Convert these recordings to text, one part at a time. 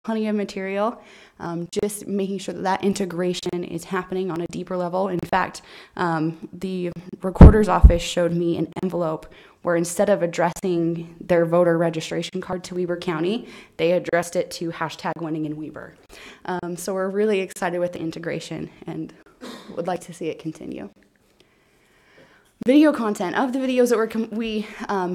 plenty of material, just making sure that integration is happening on a deeper level. In fact, the recorder's office showed me an envelope where instead of addressing their voter registration card to Weber County, they addressed it to #winning in Weber. So we're really excited with the integration and would like to see it continue. Video content. Of the videos that we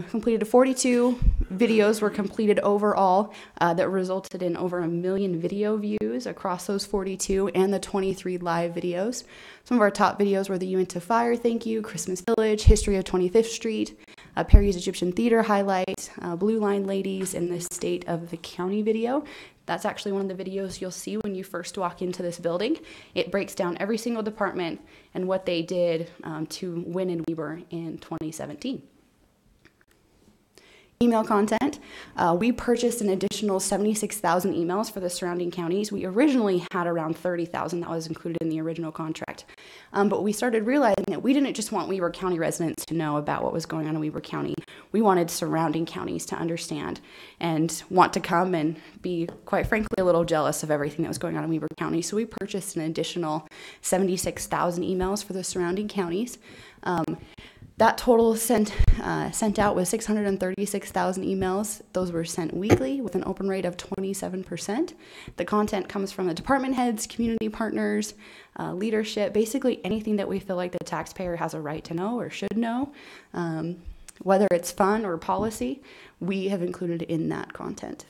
completed, 42 videos were completed overall that resulted in over 1 million video views across those 42 and the 23 live videos. Some of our top videos were the Uinta Fire Thank You, Christmas Village, History of 25th Street, Perry's Egyptian Theater Highlight, Blue Line Ladies, and the State of the County video. That's actually one of the videos you'll see when you first walk into this building. It breaks down every single department and what they did to win in Weber in 2017. Email content. We purchased an additional 76,000 emails for the surrounding counties. We originally had around 30,000 that was included in the original contract. But we started realizing that we didn't just want Weber County residents to know about what was going on in Weber County. We wanted surrounding counties to understand and want to come and be, quite frankly, a little jealous of everything that was going on in Weber County. So we purchased an additional 76,000 emails for the surrounding counties. That total sent out was 636,000 emails. Those were sent weekly with an open rate of 27%. The content comes from the department heads, community partners, leadership, basically anything that we feel like the taxpayer has a right to know or should know. Whether it's fun or policy, we have included in that content.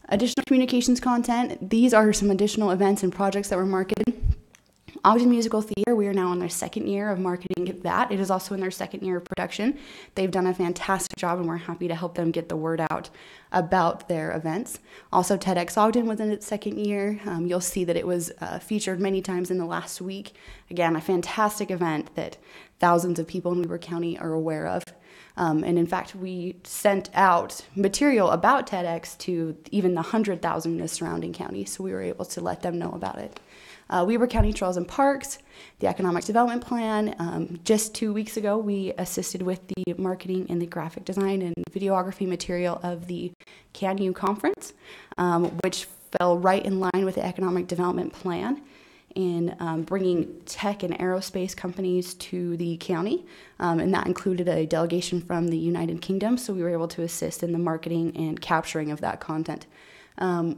Additional communications content. These are some additional events and projects that were marketed. Ogden Musical Theater, we are now in their second year of marketing that. It is also in their second year of production. They've done a fantastic job, and we're happy to help them get the word out about their events. Also, TEDx Ogden was in its second year. You'll see that it was featured many times in the last week. Again, a fantastic event that thousands of people in Weber County are aware of. And in fact, we sent out material about TEDx to even the 100,000 in the surrounding counties, so we were able to let them know about it. Weber County Trails and Parks, the Economic Development Plan. Just 2 weeks ago, we assisted with the marketing and the graphic design and videography material of the CANU conference, which fell right in line with the Economic Development Plan in bringing tech and aerospace companies to the county, and that included a delegation from the United Kingdom, so we were able to assist in the marketing and capturing of that content.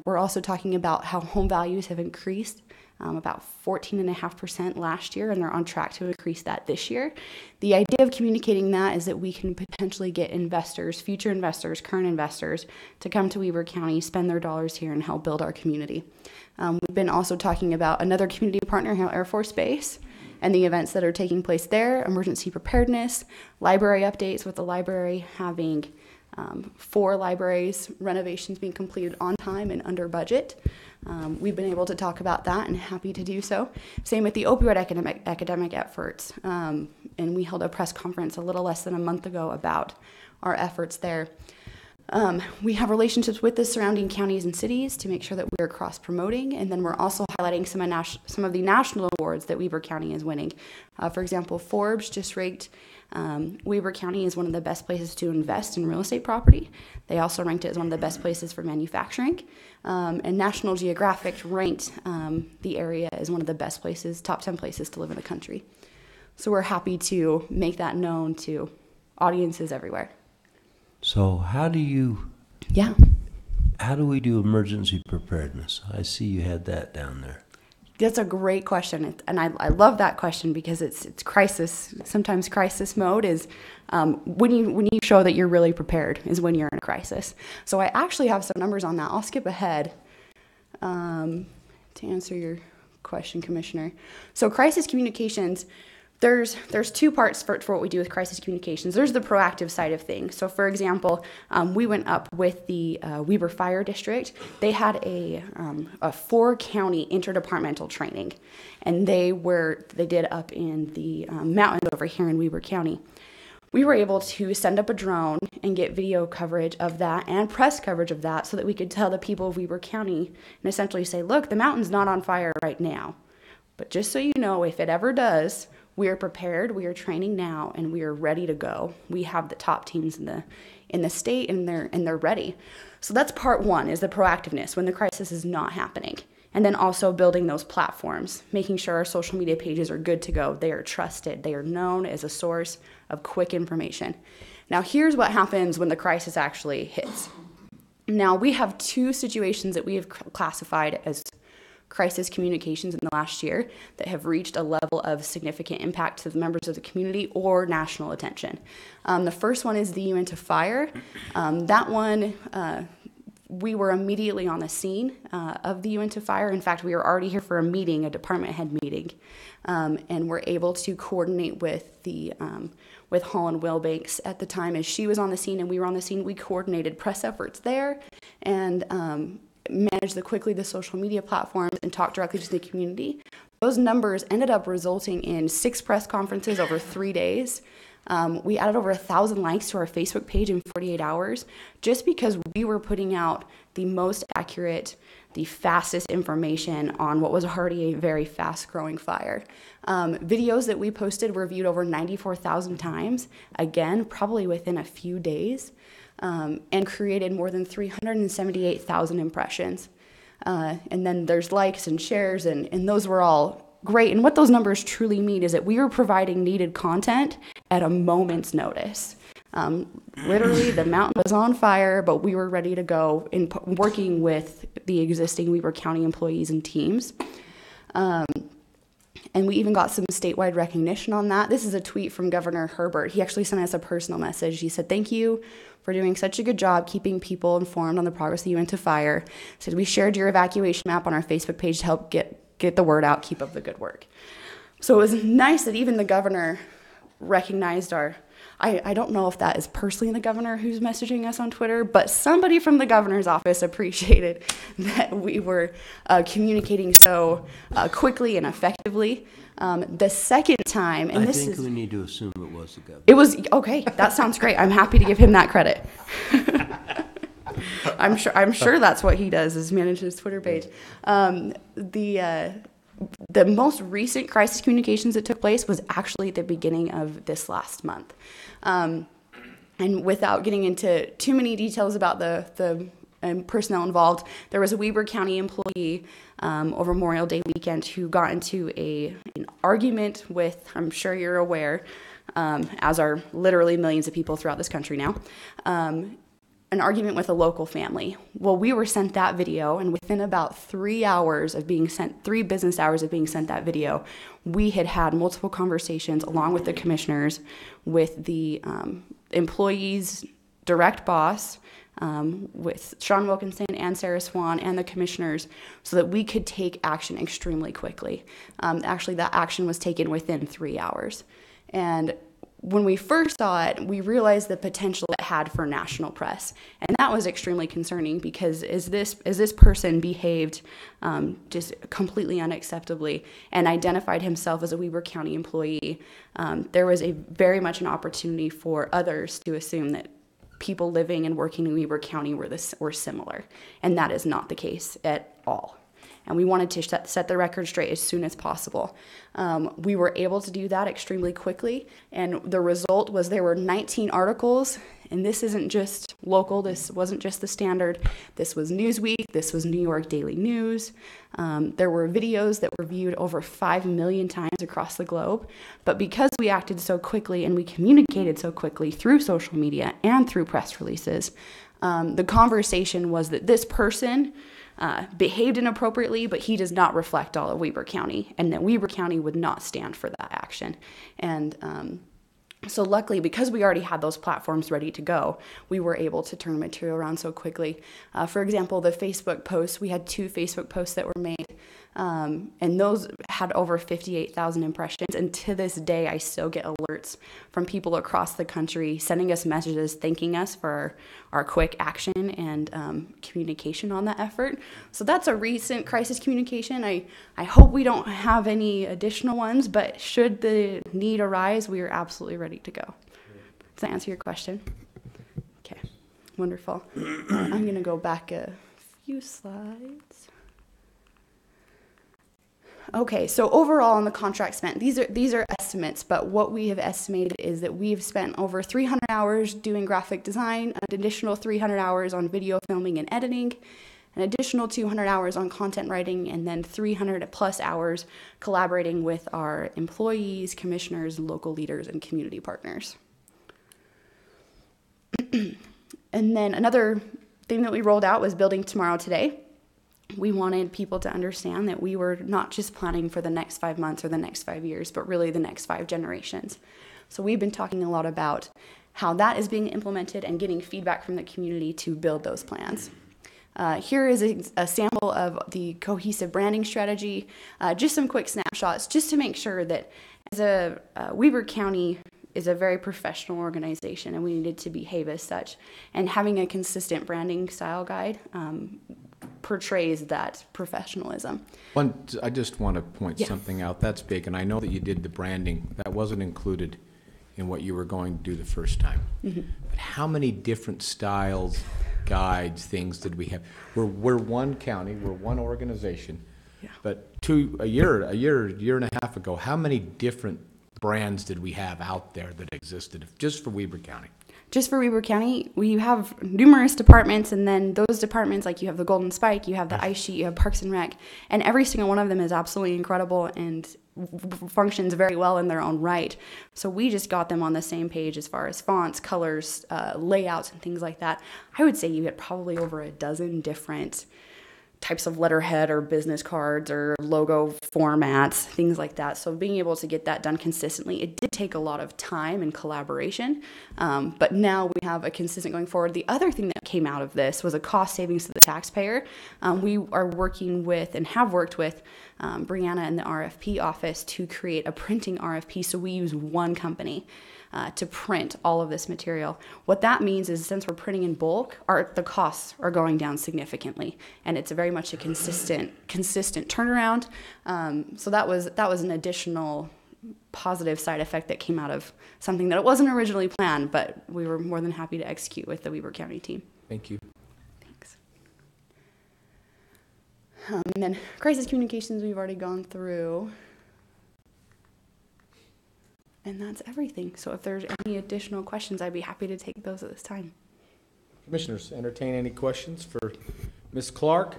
We're also talking about how home values have increased about 14.5% last year, and they're on track to increase that this year. The idea of communicating that is that we can potentially get investors, future investors, current investors, to come to Weber County, spend their dollars here, and help build our community. We've been also talking about another community partner, Hill Air Force Base, and the events that are taking place there, emergency preparedness, library updates, with the library having 4 libraries renovations being completed on time and under budget. We've been able to talk about that and happy to do so. Same with the opioid academic efforts. And we held a press conference a little less than a month ago about our efforts there. We have relationships with the surrounding counties and cities to make sure that we're cross-promoting, and then we're also highlighting some of the national awards that Weber County is winning. For example, Forbes just ranked Weber County as one of the best places to invest in real estate property. They also ranked it as one of the best places for manufacturing. And National Geographic ranked the area as one of the best places, top 10 places to live in the country. So we're happy to make that known to audiences everywhere. So how do we do emergency preparedness? I see you had that down there. That's a great question, and I love that question because it's crisis. Sometimes crisis mode is when you show that you're really prepared is when you're in a crisis. So I actually have some numbers on that. I'll skip ahead to answer your question, Commissioner. So crisis communications. There's 2 parts for what we do with crisis communications. There's the proactive side of things. So, for example, we went up with the Weber Fire District. They had a 4-county interdepartmental training, and they did up in the mountains over here in Weber County. We were able to send up a drone and get video coverage of that and press coverage of that so that we could tell the people of Weber County and essentially say, look, the mountain's not on fire right now. But just so you know, if it ever does, we are prepared, we are training now, and we are ready to go. We have the top teams in the state, and they're ready. So that's part one, is the proactiveness when the crisis is not happening. And then also building those platforms, making sure our social media pages are good to go. They are trusted. They are known as a source of quick information. Now, here's what happens when the crisis actually hits. Now, we have two situations that we have classified as crisis communications in the last year that have reached a level of significant impact to the members of the community or national attention. The first one is the Uinta fire. That one, we were immediately on the scene of the Uinta fire. In fact, we were already here for a meeting, a department head meeting, and we're able to coordinate with the with Holland Wilbanks at the time. As she was on the scene and we were on the scene, we coordinated press efforts there and managed the social media platforms and talked directly to the community. Those numbers ended up resulting in 6 press conferences over 3 days. We added over 1,000 likes to our Facebook page in 48 hours just because we were putting out the most accurate, the fastest information on what was already a very fast-growing fire. Videos that we posted were viewed over 94,000 times, again, probably within a few days, and created more than 378,000 impressions. And then there's likes and shares, and those were all great. And what those numbers truly mean is that we were providing needed content at a moment's notice. Literally, the mountain was on fire, but we were ready to go in working with the existing Weber County employees and teams. And we even got some statewide recognition on that. This is a tweet from Governor Herbert. He actually sent us a personal message. He said, "Thank you for doing such a good job keeping people informed on the progress of the Uinta fire." He said, "We shared your evacuation map on our Facebook page to help get the word out. Keep up the good work." So it was nice that even the governor recognized our, I don't know if that is personally the governor who's messaging us on Twitter, but somebody from the governor's office appreciated that we were communicating so quickly and effectively. The second time, and I think we need to assume it was the governor. It was, okay, that sounds great. I'm happy to give him that credit. I'm sure that's what he does, is manage his Twitter page. The most recent crisis communications that took place was actually at the beginning of this last month. And without getting into too many details about the personnel involved, there was a Weber County employee over Memorial Day weekend who got into an argument with, I'm sure you're aware, as are literally millions of people throughout this country now, an argument with a local family. Well, we were sent that video, and within about 3 business hours of being sent that video, we had multiple conversations along with the commissioners, with the employees' direct boss, with Sean Wilkinson and Sarah Swan and the commissioners, so that we could take action extremely quickly. Actually, that action was taken within 3 hours. And when we first saw it, we realized the potential it had for national press, and that was extremely concerning because as this person behaved just completely unacceptably and identified himself as a Weber County employee, there was very much an opportunity for others to assume that people living and working in Weber County were similar, and that is not the case at all. And we wanted to set the record straight as soon as possible. We were able to do that extremely quickly, and the result was there were 19 articles, and this isn't just local, this wasn't just the Standard, this was Newsweek, this was New York Daily News. There were videos that were viewed over 5 million times across the globe, but because we acted so quickly and we communicated so quickly through social media and through press releases, the conversation was that this person behaved inappropriately, but he does not reflect all of Weber County, and that Weber County would not stand for that action. And so luckily, because we already had those platforms ready to go, we were able to turn material around so quickly. For example, the Facebook posts, we had 2 Facebook posts that were made, and those had over 58,000 impressions. And to this day, I still get alerts from people across the country sending us messages thanking us for our quick action and communication on that effort. So that's a recent crisis communication. I hope we don't have any additional ones, but should the need arise, we are absolutely ready to go. Does that answer your question? Okay, wonderful. I'm going to go back a few slides. Okay, so overall on the contract spent, these are estimates, but what we have estimated is that we've spent over 300 hours doing graphic design, an additional 300 hours on video filming and editing, an additional 200 hours on content writing, and then 300 plus hours collaborating with our employees, commissioners, local leaders, and community partners. And then another thing that we rolled out was Building Tomorrow Today. We wanted people to understand that we were not just planning for the next 5 months or the next 5 years, but really the next 5 generations. So we've been talking a lot about how that is being implemented and getting feedback from the community to build those plans. Here is a sample of the cohesive branding strategy, just some quick snapshots, just to make sure that as Weber County is a very professional organization and we needed to behave as such. And having a consistent branding style guide portrays that professionalism. I just want to point something out. That's big, and I know that you did the branding. That wasn't included in what you were going to do the first time. Mm-hmm. But how many different styles, guides, things did we have? We're one county, we're one organization. Yeah. But a year and a half ago, how many different brands did we have out there that existed just for Weber County? Just for Weber County, we have numerous departments, and then those departments, like you have the Golden Spike, you have the Ice Sheet, you have Parks and Rec, and every single one of them is absolutely incredible and functions very well in their own right. So we just got them on the same page as far as fonts, colors, layouts, and things like that. I would say you get probably over a dozen different types of letterhead or business cards or logo formats, things like that. So being able to get that done consistently, it did take a lot of time and collaboration, but now we have a consistent going forward. The other thing that came out of this was a cost savings to the taxpayer. We are working with and have worked with Brianna in the RFP office to create a printing RFP. So we use one company to print all of this material. What that means is since we're printing in bulk, the costs are going down significantly, and it's very much a consistent turnaround. So that was an additional positive side effect that came out of something that it wasn't originally planned, but we were more than happy to execute with the Weber County team. Thank you. Thanks. And then crisis communications we've already gone through. And that's everything. So if there's any additional questions, I'd be happy to take those at this time. Commissioners, entertain any questions for Ms. Clark?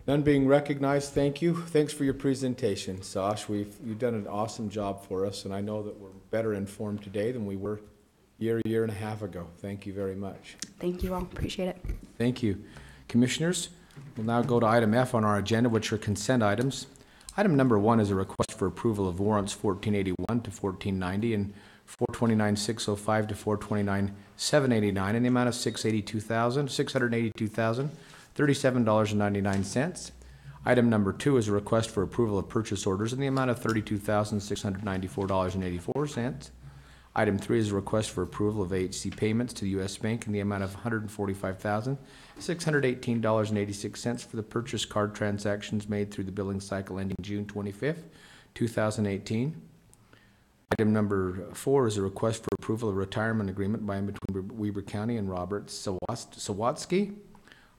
None being recognized, thank you. Thanks for your presentation, Sash. You've done an awesome job for us, and I know that we're better informed today than we were a year and a half ago. Thank you very much. Thank you all. Appreciate it. Thank you. Commissioners, we'll now go to item F on our agenda, which are consent items. Item number 1 is a request for approval of warrants 1481 to 1490 and 429,605 to 429,789 in the amount of $682,037.99. Item number 2 is a request for approval of purchase orders in the amount of $32,694.84. Item 3 is a request for approval of AHC payments to the U.S. Bank in the amount of $145,618.86 for the purchase card transactions made through the billing cycle ending June 25th, 2018. Item number 4 is a request for approval of retirement agreement by and between Weber County and Robert Sawatsky.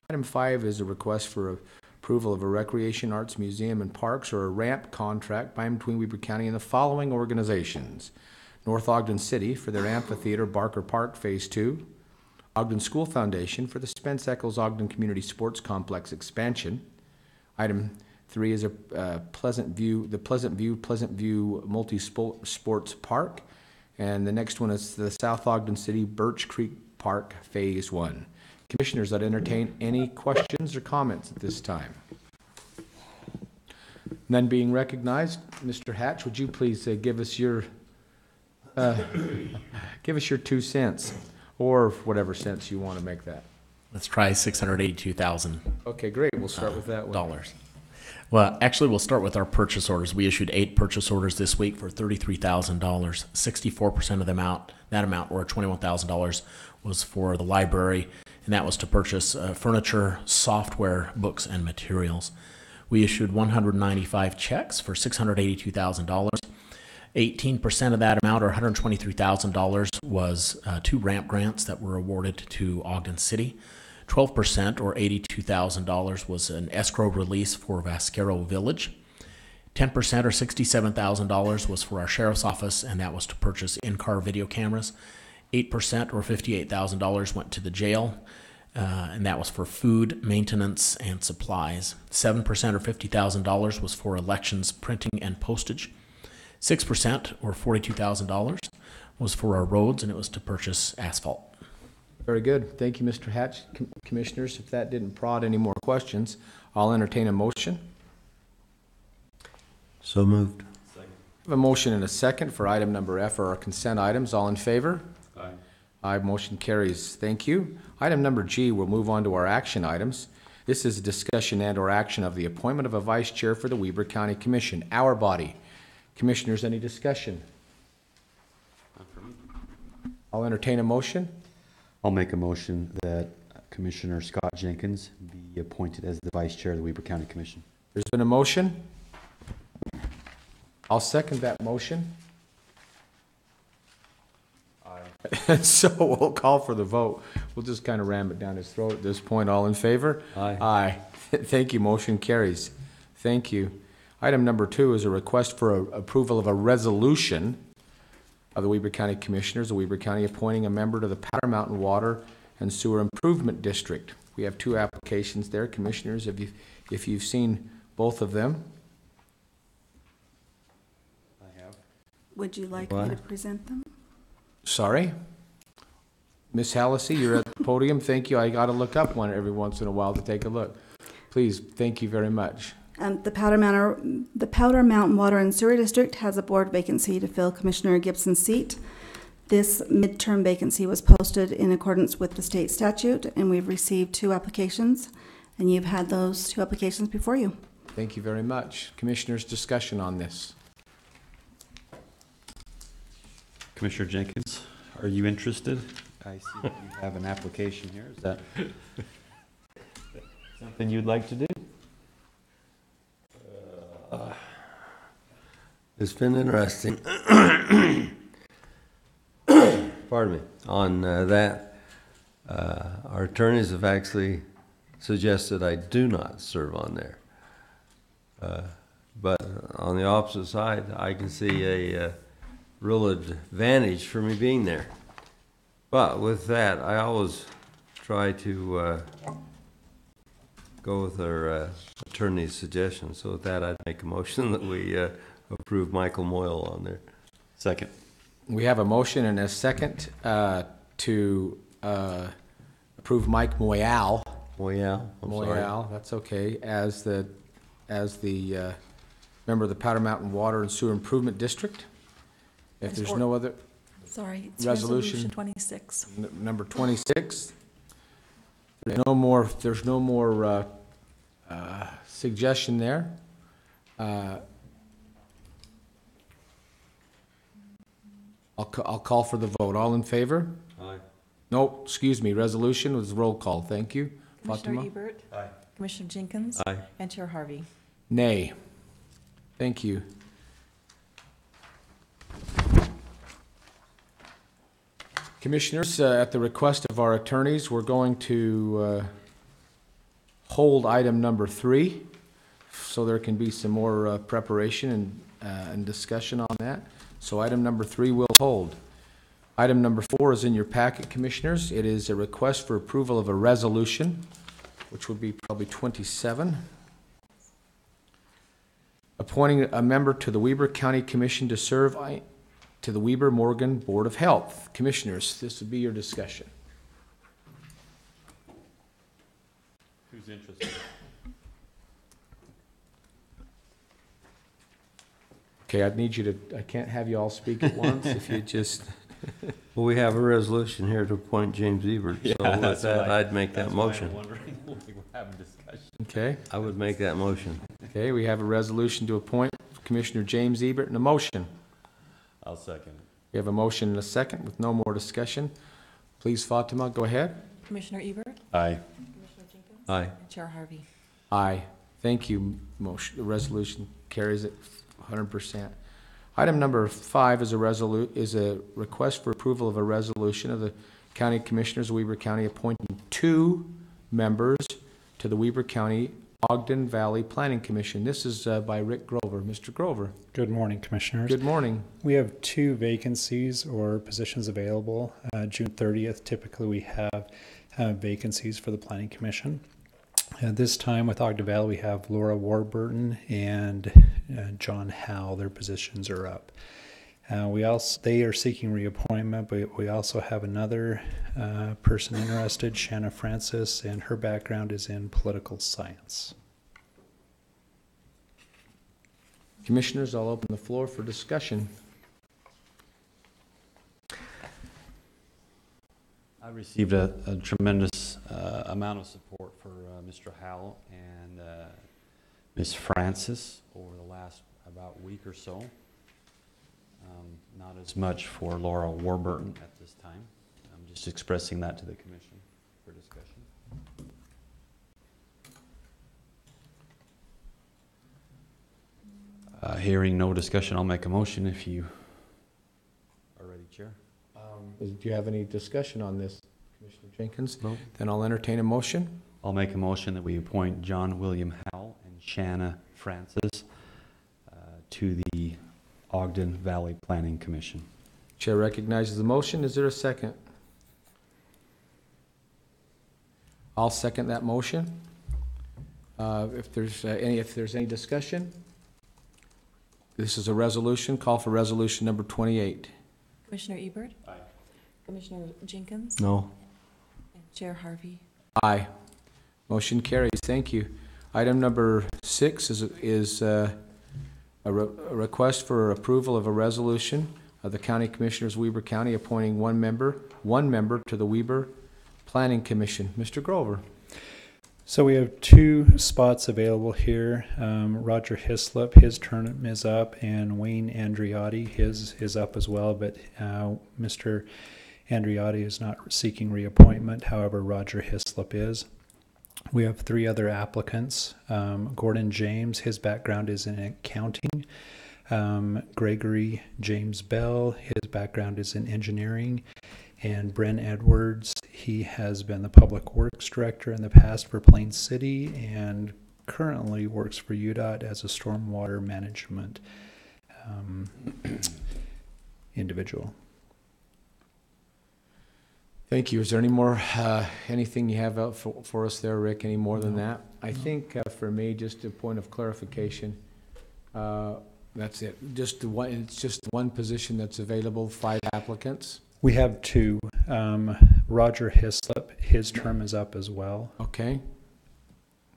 Item 5 is a request for approval of a Recreation Arts Museum and Parks or a ramp contract by and between Weber County and the following organizations: North Ogden City for their amphitheater Barker Park Phase 2, Ogden School Foundation for the Spence Eccles Ogden Community Sports Complex expansion. Item 3 is the Pleasant View Multi-Sports Park, and the next one is the South Ogden City Birch Creek Park Phase 1. Commissioners, I'd entertain any questions or comments at this time. None being recognized, Mr. Hatch, would you please give us your 2 cents, or whatever cents you want to make that. Let's try $682,000. Okay, great. We'll start with that one. Dollars. Well, actually, we'll start with our purchase orders. We issued 8 purchase orders this week for $33,000. 64% of that amount, or $21,000, was for the library, and that was to purchase furniture, software, books, and materials. We issued 195 checks for $682,000. 18% of that amount, or $123,000, was 2 ramp grants that were awarded to Ogden City. 12%, or $82,000, was an escrow release for Vasquero Village. 10%, or $67,000, was for our sheriff's office, and that was to purchase in-car video cameras. 8%, or $58,000, went to the jail, and that was for food, maintenance, and supplies. 7%, or $50,000, was for elections, printing, and postage. 6%, or $42,000, was for our roads, and it was to purchase asphalt. Very good. Thank you, Mr. Hatch. Commissioners, if that didn't prod any more questions, I'll entertain a motion. So moved. I have a motion and a second for item number F, or our consent items. All in favor? Aye. Aye, motion carries. Thank you. Item number G, we'll move on to our action items. This is a discussion and/or action of the appointment of a vice chair for the Weber County Commission, our body. Commissioners, any discussion? I'll entertain a motion. I'll make a motion that Commissioner Scott Jenkins be appointed as the Vice Chair of the Weber County Commission. There's been a motion. I'll second that motion. Aye. So we'll call for the vote. We'll just kind of ram it down his throat at this point. All in favor? Aye. Aye. Thank you. Motion carries. Thank you. Item number 2 is a request for approval of a resolution of the Weber County Commissioners of Weber County appointing a member to the Powder Mountain Water and Sewer Improvement District. We have 2 applications there. Commissioners, if you've seen both of them. I have. Would you like me to present them? Sorry? Miss Hallisey, you're at the podium. Thank you. I got to look up one every once in a while to take a look. Please, thank you very much. The Powder Mountain Water and Sewer District has a board vacancy to fill Commissioner Gibson's seat. This midterm vacancy was posted in accordance with the state statute, and we've received 2 applications, and you've had those 2 applications before you. Thank you very much. Commissioners, discussion on this. Commissioner Jenkins, are you interested? I see that you have an application here. Is that something you'd like to do? It's been interesting. Pardon me. On that, our attorneys have actually suggested I do not serve on there. But on the opposite side, I can see a real advantage for me being there. But with that, I always try to go with our attorney's suggestion. So with that, I'd make a motion that we approve Michael Moyle on there. Second. We have a motion and a second to approve Mike Moyal. Moyle, I'm sorry. Moyal, that's okay, as the member of the Powder Mountain Water and Sewer Improvement District. If there's no other, Sorry, it's Resolution. resolution 26. number 26. There's no more suggestion there. I'll call for the vote. All in favor? Aye. No, excuse me, resolution was roll call. Thank you. Commissioner Fatima? Ebert? Aye. Commissioner Jenkins? Aye. And Chair Harvey? Nay. Thank you. Commissioners, at the request of our attorneys, we're going to hold item number 3 so there can be some more preparation and discussion on that. So item number 3 will hold. Item number 4 is in your packet, Commissioners. It is a request for approval of a resolution, which would be probably 27. Appointing a member to the Weber County Commission to serve to the Weber Morgan Board of Health. Commissioners, this would be your discussion. Who's interested? Okay, I'd need you to, I can't have you all speak at once, if you just, Well, we have a resolution here to appoint James Ebert, so with that, I'd make that motion. We're having discussion. okay? I would make that motion. Okay, we have a resolution to appoint Commissioner James Ebert and a motion. I'll second. We have a motion and a second with no more discussion. Please, Fatima, go ahead. Commissioner Ebert? Aye. Commissioner Jenkins? Aye. And Chair Harvey? Aye. Thank you. Motion, the resolution carries it 100%. Item number 5 is a request for approval of a resolution of the County Commissioners of Weber County appointing 2 members to the Weber County Ogden Valley Planning Commission. This is by Rick Grover. Mr. Grover. Good morning, Commissioners. Good morning. We have 2 vacancies or positions available. June 30th, typically we have vacancies for the Planning Commission. This time with Ogden Valley, we have Laura Warburton and John Howe. Their positions are up. They are seeking reappointment, but we also have another person interested, Shanna Francis, and her background is in political science. Commissioners, I'll open the floor for discussion. I received a tremendous amount of support for Mr. Howell and Ms. Francis over the last about week or so. Not as much for Laura Warburton at this time. I'm just expressing that to the commission for discussion. Hearing no discussion, I'll make a motion if you are ready, Chair. Do you have any discussion on this, Commissioner Jenkins? No. Then I'll entertain a motion. I'll make a motion that we appoint John William Howell and Shanna Francis to the Ogden Valley Planning Commission. Chair recognizes the motion. Is there a second? I'll second that motion. If there's any discussion, this is a resolution. Call for resolution number 28. Commissioner Ebert? Aye. Commissioner Jenkins? No. And Chair Harvey? Aye. Motion carries. Thank you. Item number 6 is a request for approval of a resolution of the County Commissioners, Weber County, appointing one member to the Weber Planning Commission. Mr. Grover. So we have 2 spots available here. Roger Hislop, his term is up, and Wayne Andriotti, his is up as well, but Mr. Andriotti is not seeking reappointment. However, Roger Hislop is. We have 3 other applicants. Gordon James, his background is in accounting. Gregory James Bell, his background is in engineering. And Bren Edwards, he has been the Public Works Director in the past for Plain City and currently works for UDOT as a stormwater management individual. Thank you. Is there any more, anything you have out for us there, Rick? Any more than that? I think for me, just a point of clarification, that's it. It's just one position that's available, 5 applicants. We have 2. Roger Hislop, his term is up as well. Okay.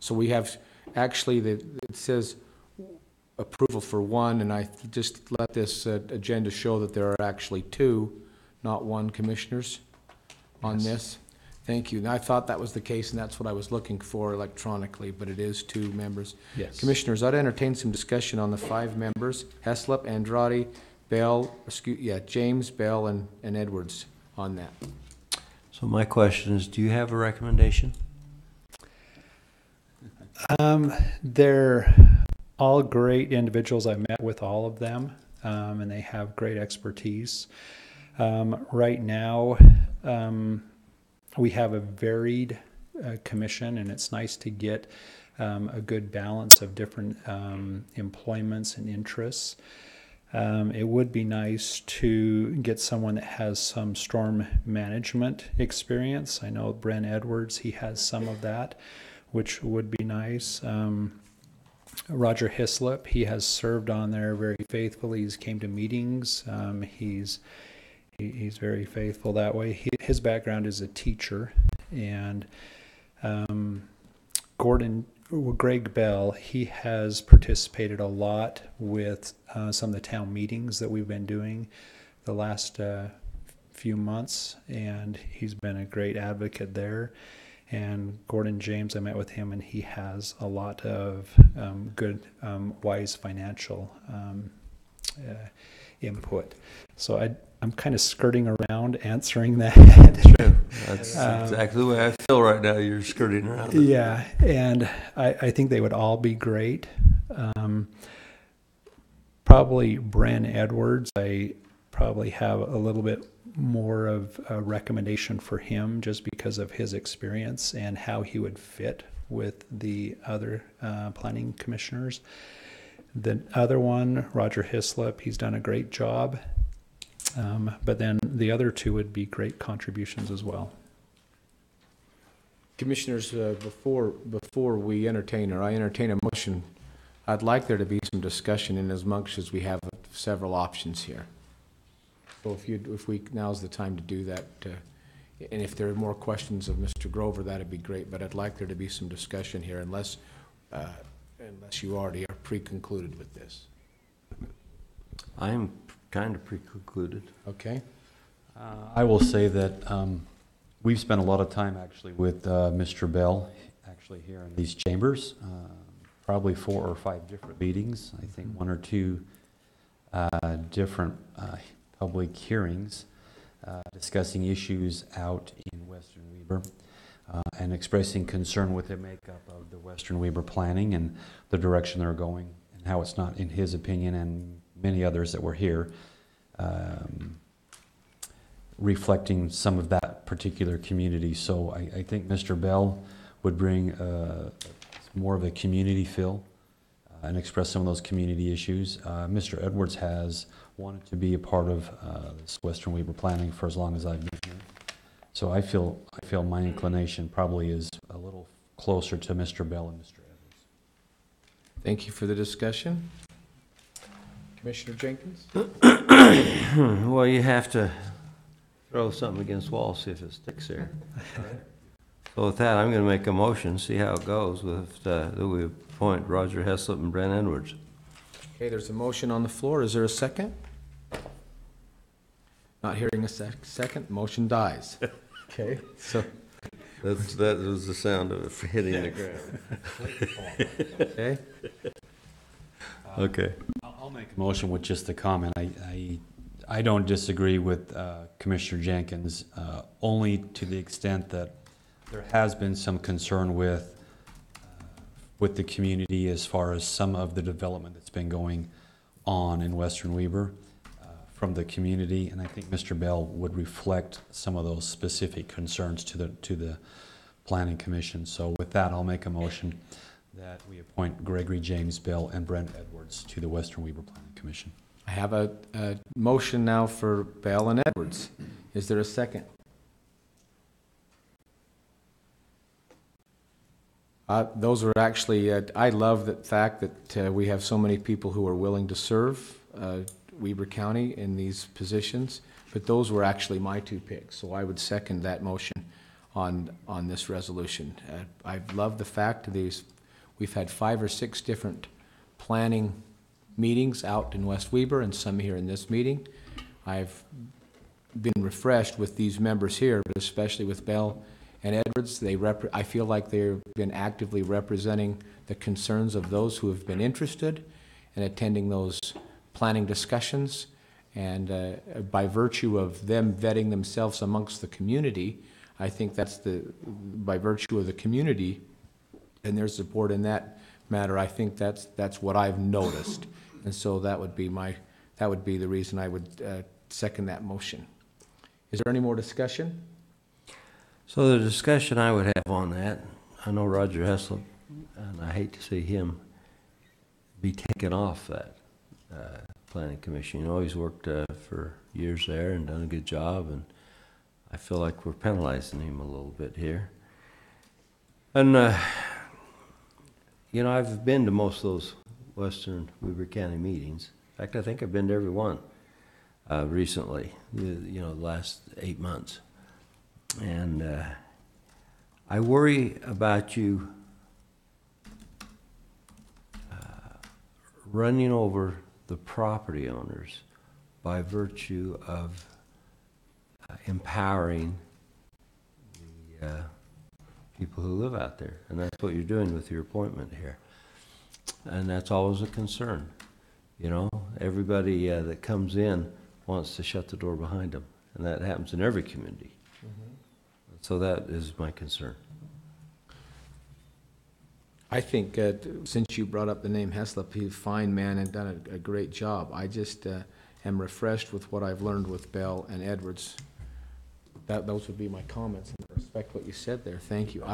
So we have, actually, it says approval for 1, and I just let this agenda show that there are actually 2, not 1, commissioners on this. Thank you. And I thought that was the case, and that's what I was looking for electronically, but it is 2 members. Yes. Commissioners, I'd entertain some discussion on the 5 members, Heslop, Andrade, Bell, James, Bell, and Edwards on that. So my question is, do you have a recommendation? They're all great individuals. I met with all of them, and they have great expertise. Right now, we have a varied commission, and it's nice to get a good balance of different employments and interests. It would be nice to get someone that has some storm management experience. I know Bren Edwards, he has some of that, which would be nice. Roger Hislop, he has served on there very faithfully. He's came to meetings. He's very faithful that way. His background is a teacher. And Greg Bell, he has participated a lot with some of the town meetings that we've been doing the last few months, and he's been a great advocate there. And Gordon James, I met with him, and he has a lot of good, wise financial input. So I'm kind of skirting around answering that. True. That's exactly the way I feel right now. You're skirting around it. Yeah, and I think they would all be great. Probably Bren Edwards. probably have a little bit more of a recommendation for him just because of his experience and how he would fit with the other planning commissioners. The other one, Roger Hislop, he's done a great job. But then the other two would be great contributions as well. Commissioners, before we entertain, or I entertain a motion, I'd like there to be some discussion in as much as we have several options here. So now's the time to do that. And if there are more questions of Mr. Grover, that'd be great, but I'd like there to be some discussion here unless you already are pre-concluded with this. I am kind of pre-concluded. Okay. I will say that we've spent a lot of time actually with Mr. Bell, actually here in these chambers, probably 4 or 5 different meetings, I think 1 or 2 different public hearings discussing issues out in Western Weber and expressing concern with the makeup of the Western Weber planning and the direction they're going and how it's not, in his opinion and many others that were here, reflecting some of that particular community. So I think Mr. Bell would bring more of a community feel and express some of those community issues. Mr. Edwards has wanted to be a part of this Western Weber planning for as long as I've been here. So I feel my inclination probably is a little closer to Mr. Bell and Mr. Edwards. Thank you for the discussion. Commissioner Jenkins? Well, you have to throw something against the wall, see if it sticks there. So with that, I'm going to make a motion, see how it goes with that we appoint Roger Heslop and Brent Edwards. Okay, there's a motion on the floor. Is there a second? Not hearing a second, motion dies. Okay, so. That was the sound of it hitting the ground. Okay. Okay. I'll make a motion with just a comment. I don't disagree with Commissioner Jenkins, only to the extent that there has been some concern with the community as far as some of the development that's been going on in Western Weber from the community, and I think Mr. Bell would reflect some of those specific concerns to the Planning Commission. So with that, I'll make a motion that we appoint Gregory James Bell and Brent Edwards to the Western Weber Planning Commission. I have a motion now for Bell and Edwards. Is there a second? Those are actually, I love the fact that we have so many people who are willing to serve Weber County in these positions, but those were actually my 2 picks, so I would second that motion on this resolution. I love the fact that we've had 5 or 6 different planning meetings out in West Weber and some here in this meeting. I've been refreshed with these members here, but especially with Bell and Edwards. I feel like they've been actively representing the concerns of those who have been interested in attending those planning discussions, and by virtue of them vetting themselves amongst the community, I think by virtue of the community and their support in that matter, I think that's what I've noticed, and so that would be the reason I would second that motion. Is there any more discussion? So the discussion I would have on that, I know Roger Heslop, and I hate to see him be taken off that Planning Commission. You know, he's worked for years there and done a good job, and I feel like we're penalizing him a little bit here. And, you know, I've been to most of those Western Weber County meetings. In fact, I think I've been to every one recently, you know, the last 8 months. And I worry about you running over the property owners by virtue of empowering the people who live out there. And that's what you're doing with your appointment here. And that's always a concern. You know, everybody that comes in wants to shut the door behind them. And that happens in every community. So that is my concern. I think since you brought up the name Heslop, he's a fine man and done a great job. I just, am refreshed with what I've learned with Bell and Edwards. Those would be my comments, and I respect what you said there. Thank you.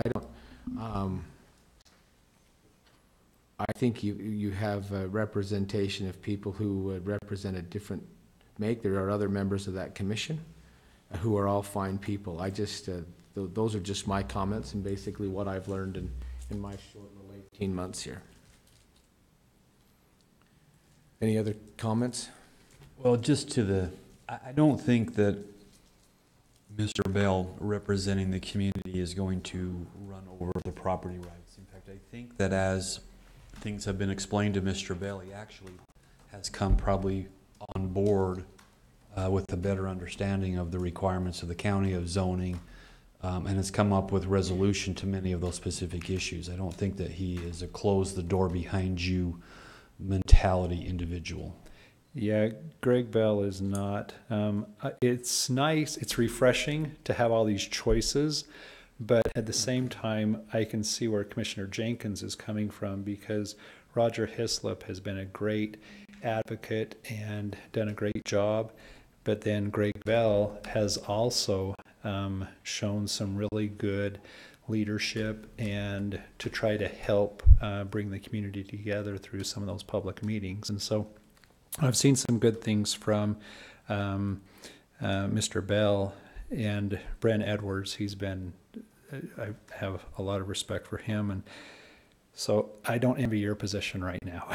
I think you have a representation of people who represent a different make. There are other members of that commission who are all fine people. Those are just my comments and basically what I've learned in my short little 18 months here. Any other comments? Well, just to I don't think that Mr. Bell representing the community is going to run over the property rights. In fact, I think that as things have been explained to Mr. Bell, he actually has come probably on board with a better understanding of the requirements of the county, of zoning, and has come up with resolution to many of those specific issues. I don't think that he is a close the door behind you mentality individual. Yeah, Greg Bell is not. It's nice, it's refreshing to have all these choices, but at the same time, I can see where Commissioner Jenkins is coming from, because Roger Hislop has been a great advocate and done a great job, but then Greg Bell has also shown some really good leadership and to try to help bring the community together through some of those public meetings. And so I've seen some good things from Mr. Bell and Brent Edwards. I have a lot of respect for him, and so I don't envy your position right now.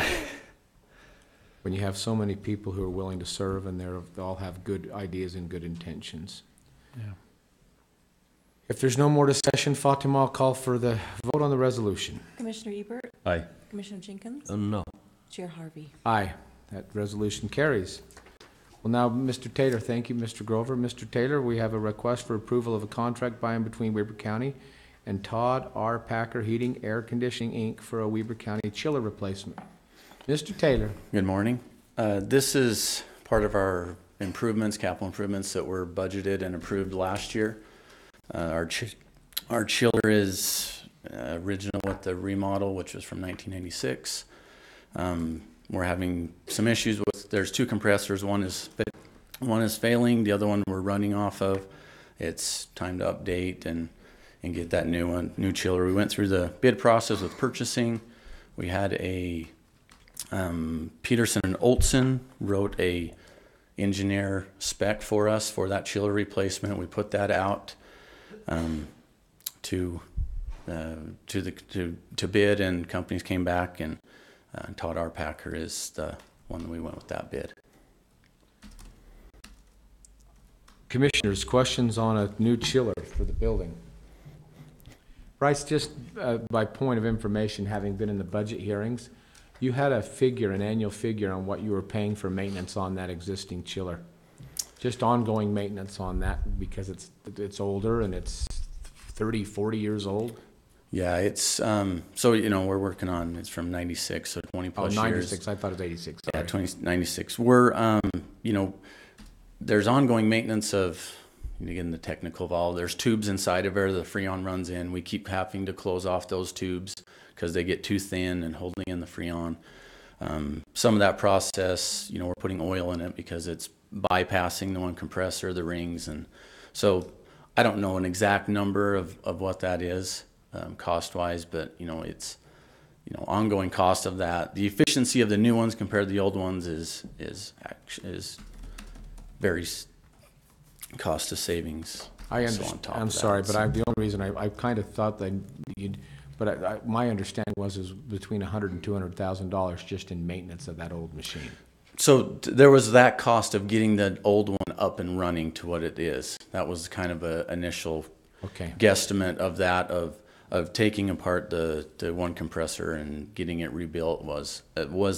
When you have so many people who are willing to serve and they all have good ideas and good intentions. Yeah. If there's no more discussion, Fatima, I'll call for the vote on the resolution. Commissioner Ebert? Aye. Commissioner Jenkins? No. Chair Harvey? Aye. That resolution carries. Well, now, Mr. Taylor, thank you, Mr. Grover. Mr. Taylor, we have a request for approval of a contract by and between Weber County and Todd R. Packer Heating Air Conditioning, Inc. for a Weber County chiller replacement. Mr. Taylor. Good morning. This is part of our improvements, capital improvements that were budgeted and approved last year. Our chiller is original with the remodel, which was from 1996. We're having some issues with, there's two compressors. One is failing, the other one we're running off of. It's time to update and get that new chiller. We went through the bid process with purchasing. We had a Peterson and Olson wrote a engineer spec for us for that chiller replacement. We put that out to bid, and companies came back, and Todd R. Packer is the one that we went with that bid. Commissioners, questions on a new chiller for the building? Bryce, just by point of information, having been in the budget hearings, you had a figure, an annual figure on what you were paying for maintenance on that existing chiller. Just ongoing maintenance on that, because it's older and it's 30, 40 years old. Yeah, it's so we're working on, it's from 96, so 20 plus 96, years. I thought it was 86. Yeah, 96. We're there's ongoing maintenance of, getting the technical involved. There's tubes inside of there the Freon runs in. We keep having to close off those tubes because they get too thin and holding in the Freon. Some of that process, we're putting oil in it because it's bypassing the one compressor, the rings, and so I don't know an exact number of what that is cost-wise, but it's ongoing cost of that. The efficiency of the new ones compared to the old ones is very cost of savings. I understand. I'm sorry, but the only reason I kind of thought that my understanding was between $100,000 and $200,000 just in maintenance of that old machine. So there was that cost of getting the old one up and running to what it is. That was kind of an initial guesstimate of that, of taking apart the one compressor and getting it rebuilt was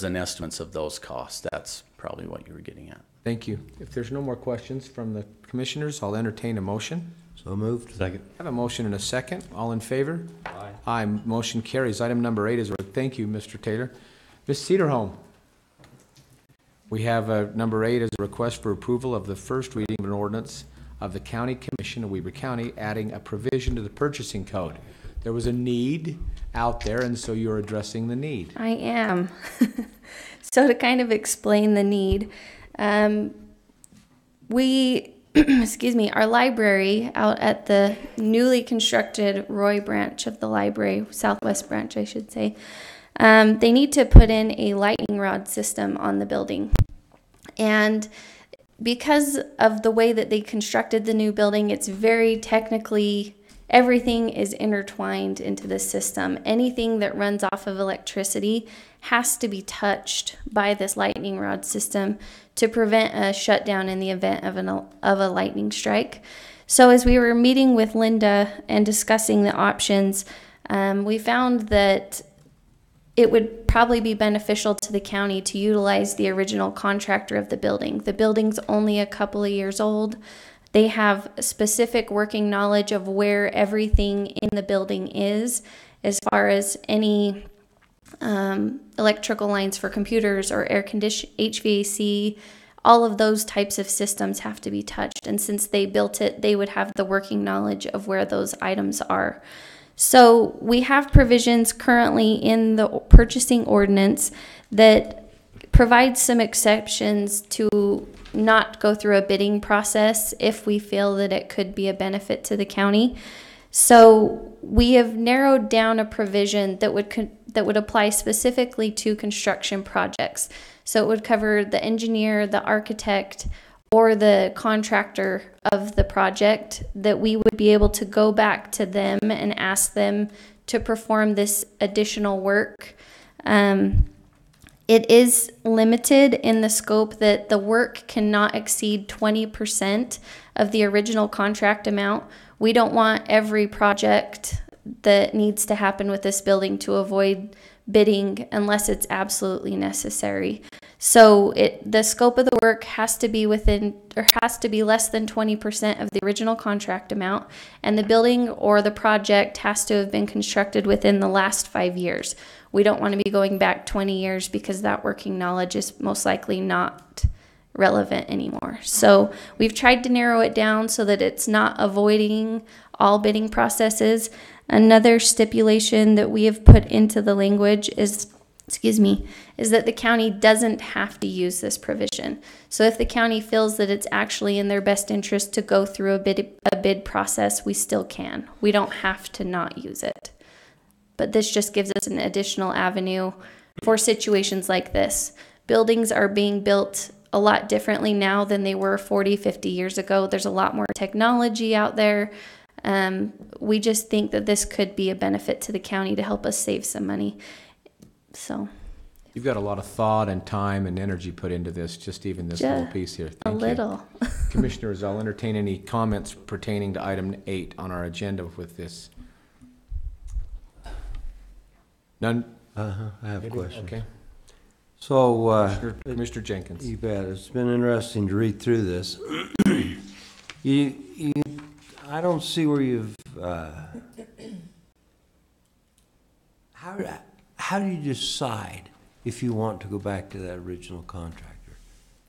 an estimate of those costs. That's probably what you were getting at. Thank you. If there's no more questions from the commissioners, I'll entertain a motion. So moved. Second. I have a motion and a second. All in favor? Aye. Aye. Motion carries. Item number 8 is, thank you, Mr. Taylor. Ms. Cedarholm. We have number 8 is a request for approval of the first reading of an ordinance of the County Commission of Weber County adding a provision to the purchasing code. There was a need out there, and so you're addressing the need. I am. So to kind of explain the need, Excuse me, our library out at the newly constructed Roy branch of the library, Southwest branch, I should say, they need to put in a lightning rod system on the building. And because of the way that they constructed the new building, it's very technically, everything is intertwined into this system. Anything that runs off of electricity has to be touched by this lightning rod system to prevent a shutdown in the event of a lightning strike. So as we were meeting with Linda and discussing the options, we found that it would probably be beneficial to the county to utilize the original contractor of the building. The building's only a couple of years old. They have specific working knowledge of where everything in the building is, as far as any electrical lines for computers or air conditioning, HVAC, all of those types of systems have to be touched. And since they built it, they would have the working knowledge of where those items are. So we have provisions currently in the purchasing ordinance that provides some exceptions to not go through a bidding process if we feel that it could be a benefit to the county. So we have narrowed down a provision that would apply specifically to construction projects. So it would cover the engineer, the architect, or the contractor of the project, that we would be able to go back to them and ask them to perform this additional work. It is limited in the scope that the work cannot exceed 20% of the original contract amount. We don't want every project that needs to happen with this building to avoid bidding unless it's absolutely necessary. So the scope of the work has to be less than 20% of the original contract amount, and the building or the project has to have been constructed within the last 5 years. We don't want to be going back 20 years because that working knowledge is most likely not relevant anymore. So we've tried to narrow it down so that it's not avoiding all bidding processes. Another stipulation that we have put into the language is that the county doesn't have to use this provision. So if the county feels that it's actually in their best interest to go through a bid process, we still can. We don't have to not use it. But this just gives us an additional avenue for situations like this. Buildings are being built a lot differently now than they were 40, 50 years ago. There's a lot more technology out there. We just think that this could be a benefit to the county to help us save some money. So you've got a lot of thought and time and energy put into this, just even this whole piece here. Thank you. A little. Commissioners, I'll entertain any comments pertaining to item 8 on our agenda with this. None? I have a question. Okay. So, Mr. Jenkins. You bet. It's been interesting to read through this. I don't see where you've. How do you decide if you want to go back to that original contractor?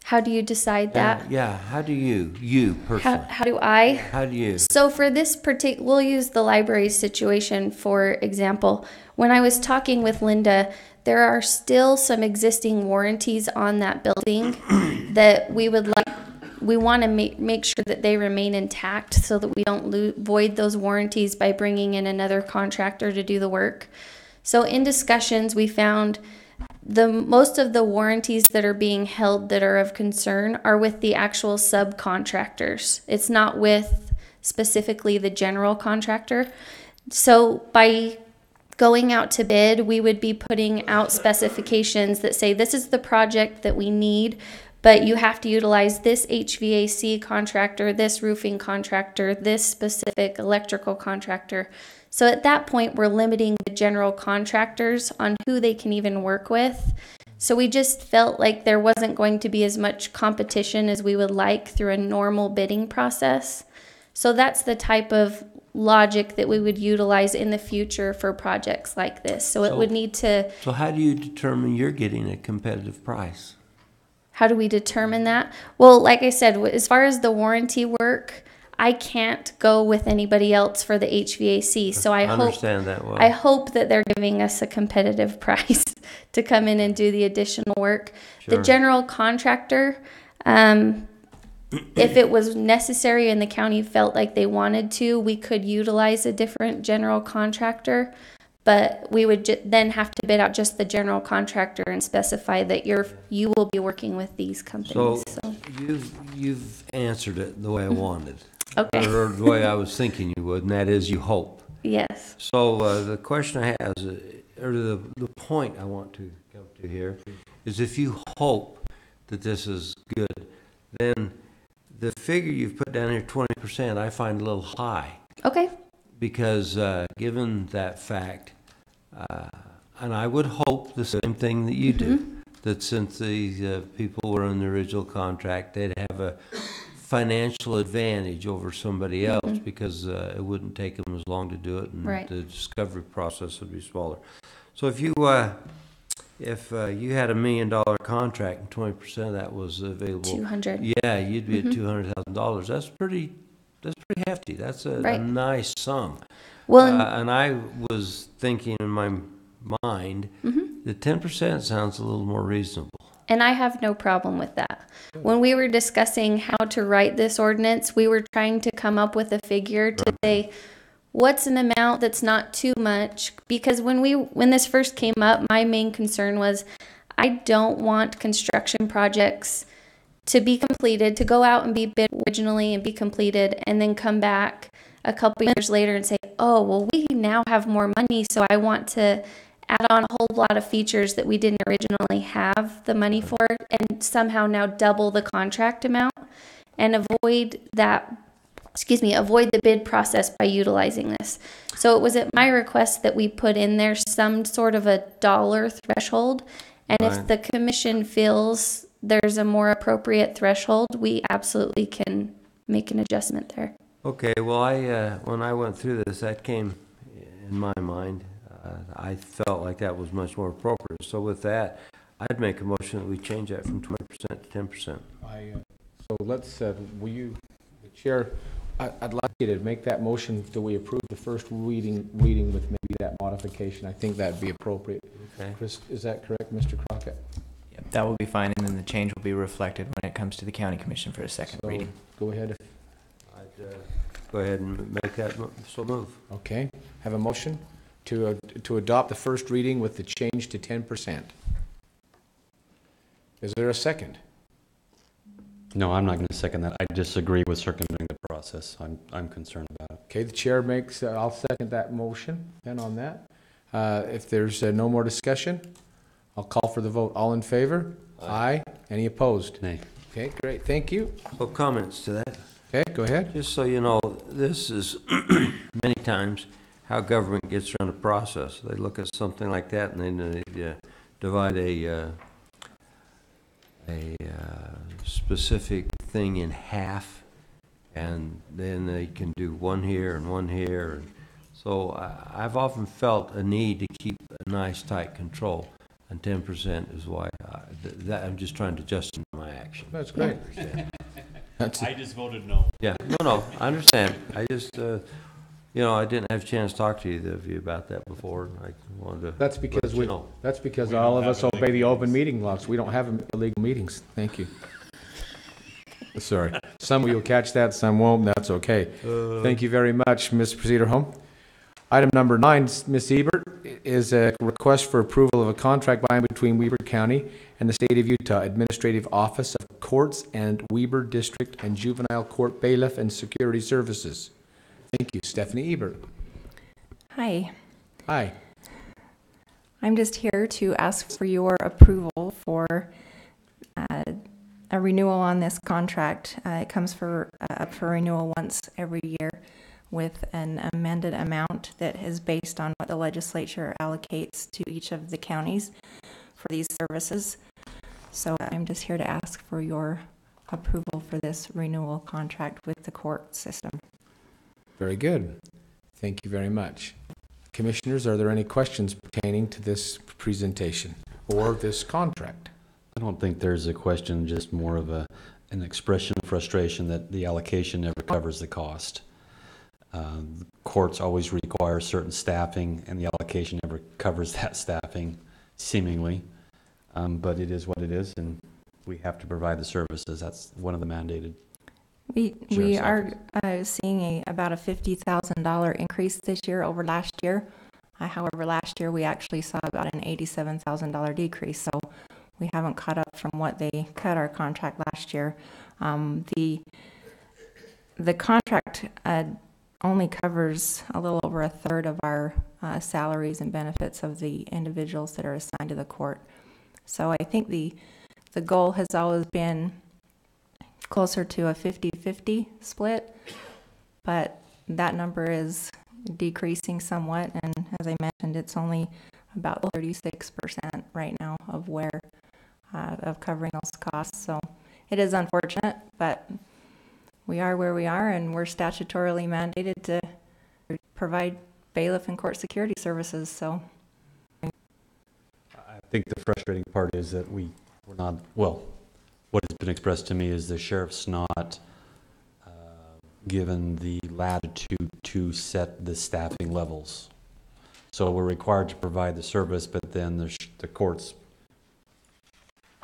How do you decide that? Yeah. How do you personally? How do I? How do you? So for this we'll use the library situation for example. When I was talking with Linda, there are still some existing warranties on that building that we want to make sure that they remain intact so that we don't void those warranties by bringing in another contractor to do the work. So in discussions, we found most of the warranties that are being held that are of concern are with the actual subcontractors. It's not with specifically the general contractor. So by going out to bid, we would be putting out specifications that say this is the project that we need, but you have to utilize this HVAC contractor, this roofing contractor, this specific electrical contractor. So at that point, we're limiting the general contractors on who they can even work with. So we just felt like there wasn't going to be as much competition as we would like through a normal bidding process. So that's the type of logic that we would utilize in the future for projects like this. So it would need to... So how do you determine you're getting a competitive price? How do we determine that? Well, like I said, as far as the warranty work, I can't go with anybody else for the HVAC. So I understand that well. I hope that they're giving us a competitive price to come in and do the additional work. Sure. The general contractor, If it was necessary and the county felt like they wanted to, we could utilize a different general contractor, but we would then have to bid out just the general contractor and specify that you will be working with these companies. So you've answered it the way I wanted. Okay. Or the way I was thinking you would, and that is you hope. Yes. So the question I have is, or the point I want to come to here is, if you hope that this is good, then the figure you've put down here, 20%, I find a little high. Okay. Because given that fact, and I would hope the same thing that you do, that since these people were in the original contract, they'd have a financial advantage over somebody else, because it wouldn't take them as long to do it, and the discovery process would be smaller. So if you had $1 million contract and 20% of that was available, 200. yeah, you'd be at $200,000. That's pretty hefty. That's a nice sum. Well, and I was thinking in my mind that 10% sounds a little more reasonable. And I have no problem with that. When we were discussing how to write this ordinance, we were trying to come up with a figure to say, what's an amount that's not too much? Because when this first came up, my main concern was, I don't want construction projects to be completed, to go out and be bid originally and be completed, and then come back a couple years later and say, oh, well, we now have more money, so I want to add on a whole lot of features that we didn't originally have the money for, and somehow now double the contract amount, and avoid the bid process by utilizing this. So it was at my request that we put in there some sort of a dollar threshold, and if the commission feels there's a more appropriate threshold, we absolutely can make an adjustment there. Okay, well, when I went through this, that came in my mind. I felt like that was much more appropriate. So with that, I'd make a motion that we change that from 20% to 10%. So let's, will you, the chair, I'd like you to make that motion that we approve the first reading with maybe that modification. I think that'd be appropriate. Okay. Chris, is that correct, Mr. Crockett? Yep, that will be fine, and then the change will be reflected when it comes to the county commission for a second reading. Go ahead. I'd go ahead and make that move. Okay. Have a motion to adopt the first reading with the change to 10%. Is there a second? No, I'm not going to second that. I disagree with circumventing the process. I'm concerned about it. Okay, the chair makes, I'll second that motion then on that. If there's no more discussion, I'll call for the vote. All in favor? Aye. Any opposed? Nay. Okay, great. Thank you. So comments to that. Okay, go ahead. Just so you know, this is many times how government gets around the process. They look at something like that, and then they divide a specific thing in half, and then they can do one here and one here. And so I've often felt a need to keep a nice tight control, and 10% is why that I'm just trying to justify my action. That's great. I just voted no. Yeah, no, I understand. I just, I didn't have a chance to talk to either of you about that before. I wanted to. That's because let you know. That's because all of us obey the open meeting laws. We don't have illegal meetings. Thank you. Sorry. Some of you will catch that, some won't. That's okay. Thank you very much, Ms. Procedure-Home. Item number 9, Ms. Ebert, is a request for approval of a contract by and between Weber County and the State of Utah Administrative Office of Courts and Weber District and Juvenile Court Bailiff and Security Services. Thank you. Stephanie Ebert. Hi. Hi. I'm just here to ask for your approval for a renewal on this contract. It comes up for renewal once every year with an amended amount that is based on what the legislature allocates to each of the counties for these services. So I'm just here to ask for your approval for this renewal contract with the court system. Very good. Thank you very much. Commissioners, are there any questions pertaining to this presentation or this contract? I don't think there's a question, just more of an expression of frustration that the allocation never covers the cost. The courts always require certain staffing, and the allocation never covers that staffing, seemingly. But it is what it is, and we have to provide the services. That's one of the mandated. We are seeing about a $50,000 increase this year over last year. However, last year we actually saw about an $87,000 decrease, so we haven't caught up from what they cut our contract last year. The contract only covers a little over a third of our salaries and benefits of the individuals that are assigned to the court. So I think the goal has always been closer to a 50-50 split, but that number is decreasing somewhat, and as I mentioned, it's only about 36% right now of of covering those costs. So it is unfortunate, but we are where we are, and we're statutorily mandated to provide bailiff and court security services. So I think the frustrating part is that we're not, well, what has been expressed to me is the sheriff's not given the latitude to set the staffing levels. So we're required to provide the service, but then the courts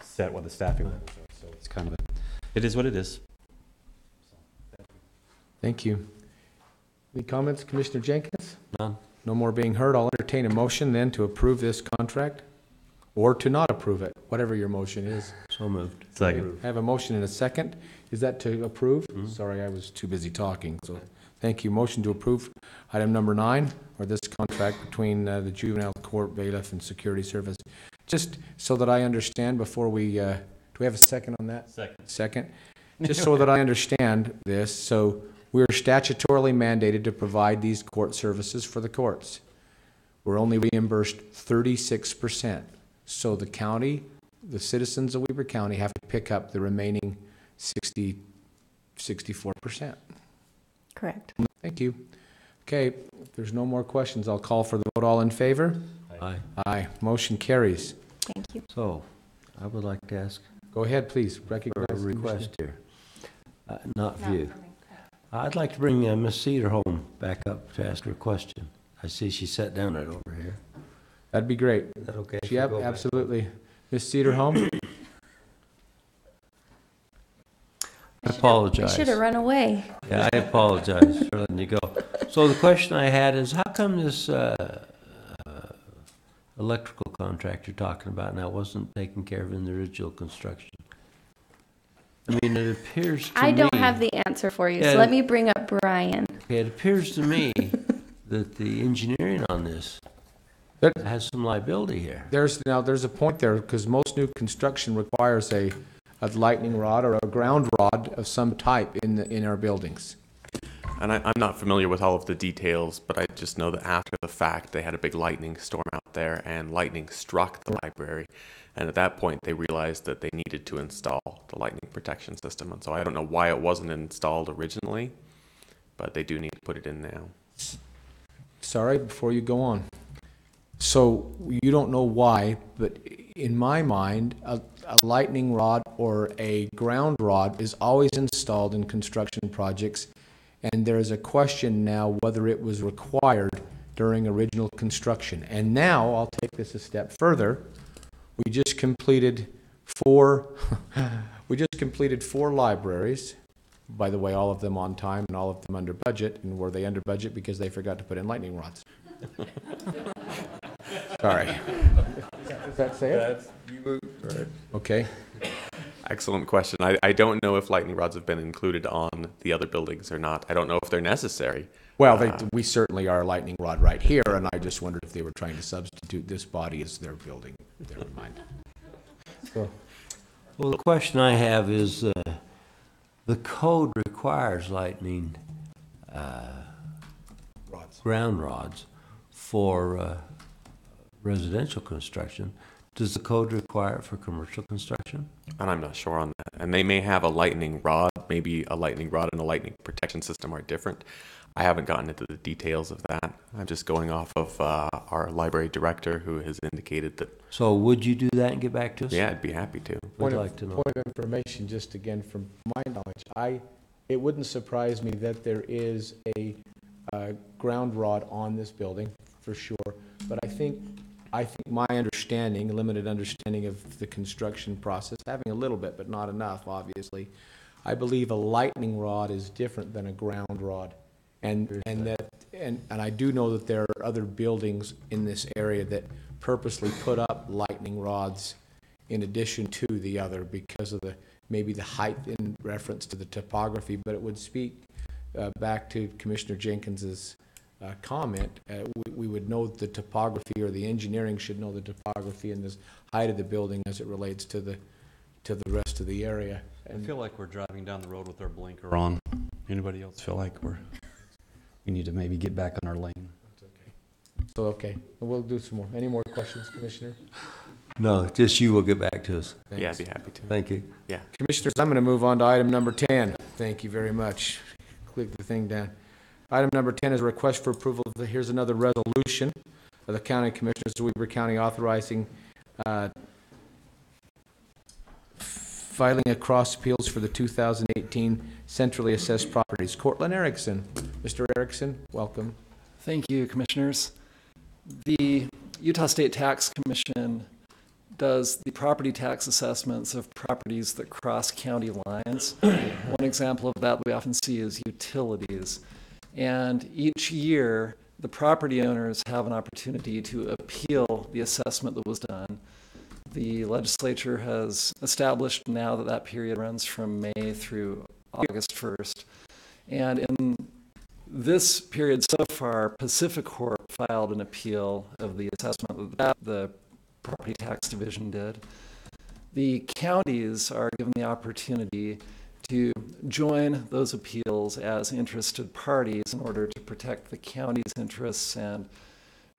set what the staffing levels are. So it's kind of it is what it is. Thank you. Any comments, Commissioner Jenkins? None. No more being heard. I'll entertain a motion then to approve this contract or to not approve it, whatever your motion is. So moved. Second. I have a motion and a second. Is that to approve? Sorry, I was too busy talking, so thank you. Motion to approve item number 9, or this contract between the juvenile court bailiff and security service. Just so that I understand before we, do we have a second on that? Second. Just so that I understand this, so we're statutorily mandated to provide these court services for the courts. We're only reimbursed 36%. So the county, the citizens of Weber County have to pick up the remaining 64%. correct. Thank you. Okay, if there's no more questions, I'll call for the vote. All in favor? Aye. Aye. Motion carries. Thank you. So, I would like to ask Go ahead, please. for Recognize a the request here. Not for you. I'd like to bring Miss Cedarholm back up to ask her a question. I see she sat down right over here. That'd be great. Is that okay? if Yeah, we go back? absolutely. Ms. Cedarholm? I apologize. I should have run away. Yeah, I apologize for letting you go. So the question I had is, how come this electrical contract you're talking about now wasn't taken care of in the original construction? I mean, it appears to me... I don't have the answer for you, Yeah, so let me bring up Brian. Okay, it appears to me that the engineering on this has some liability here. There's a point there, because most new construction requires a lightning rod or a ground rod of some type in our buildings. And I'm not familiar with all of the details, but I just know that after the fact, they had a big lightning storm out there, and lightning struck the library. And at that point, they realized that they needed to install the lightning protection system. And so I don't know why it wasn't installed originally, but they do need to put it in now. Sorry, before you go on. So you don't know why, but in my mind, a lightning rod or a ground rod is always installed in construction projects, and there is a question now whether it was required during original construction. And now I'll take this a step further. We just completed four libraries. By the way, all of them on time and all of them under budget. And were they under budget because they forgot to put in lightning rods? Sorry. Does that say it? Okay. Excellent question. I don't know if lightning rods have been included on the other buildings or not. I don't know if they're necessary. Well, we certainly are a lightning rod right here, and I just wondered if they were trying to substitute this body as their building. Never mind. So. Well, the question I have is, the code requires lightning ground rods for residential construction. Does the code require it for commercial construction? And I'm not sure on that. And they may have a lightning rod. Maybe a lightning rod and a lightning protection system are different. I haven't gotten into the details of that. I'm just going off of our library director, who has indicated that... So would you do that and get back to us? Yeah, I'd be happy to. We'd like to know. Point of information, just again from my knowledge, it wouldn't surprise me that there is a ground rod on this building, for sure. But I think I think my understanding, limited understanding of the construction process, having a little bit, but not enough, obviously, I believe a lightning rod is different than a ground rod. And I do know that there are other buildings in this area that purposely put up lightning rods in addition to the other because of maybe the height in reference to the topography, but it would speak back to Commissioner Jenkins's comment. We would know the topography, or the engineering should know the topography and the height of the building as it relates to the rest of the area. I feel like we're driving down the road with our blinker on. Anybody else feel like we need to maybe get back on our lane? That's okay. So, okay, we'll do some more. Any more questions, Commissioner? No, just you will get back to us. Thanks. Yeah, I'd be happy to. Thank you. Yeah. Commissioners, I'm going to move on to item number 10. Thank you very much. Click the thing down. Item number 10 is a request for approval of here's another resolution of the County Commissioners of Weber County authorizing filing of cross appeals for the 2018 centrally assessed properties. Cortland Erickson. Mr. Erickson, welcome. Thank you, Commissioners. The Utah State Tax Commission does the property tax assessments of properties that cross county lines. One example of that we often see is utilities. And each year, the property owners have an opportunity to appeal the assessment that was done. The legislature has established now that that period runs from May through August 1st. And in this period so far, Pacific Corp filed an appeal of the assessment that the Property Tax Division did. The counties are given the opportunity to join those appeals as interested parties in order to protect the county's interests and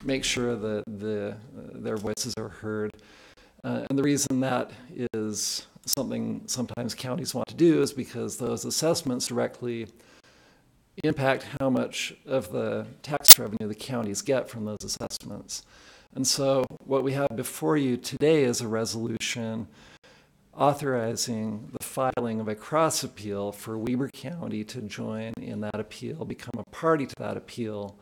make sure that their voices are heard. And the reason that is something sometimes counties want to do is because those assessments directly impact how much of the tax revenue the counties get from those assessments. And so what we have before you today is a resolution authorizing the filing of a cross appeal for Weber County to join in that appeal, become a party to that appeal.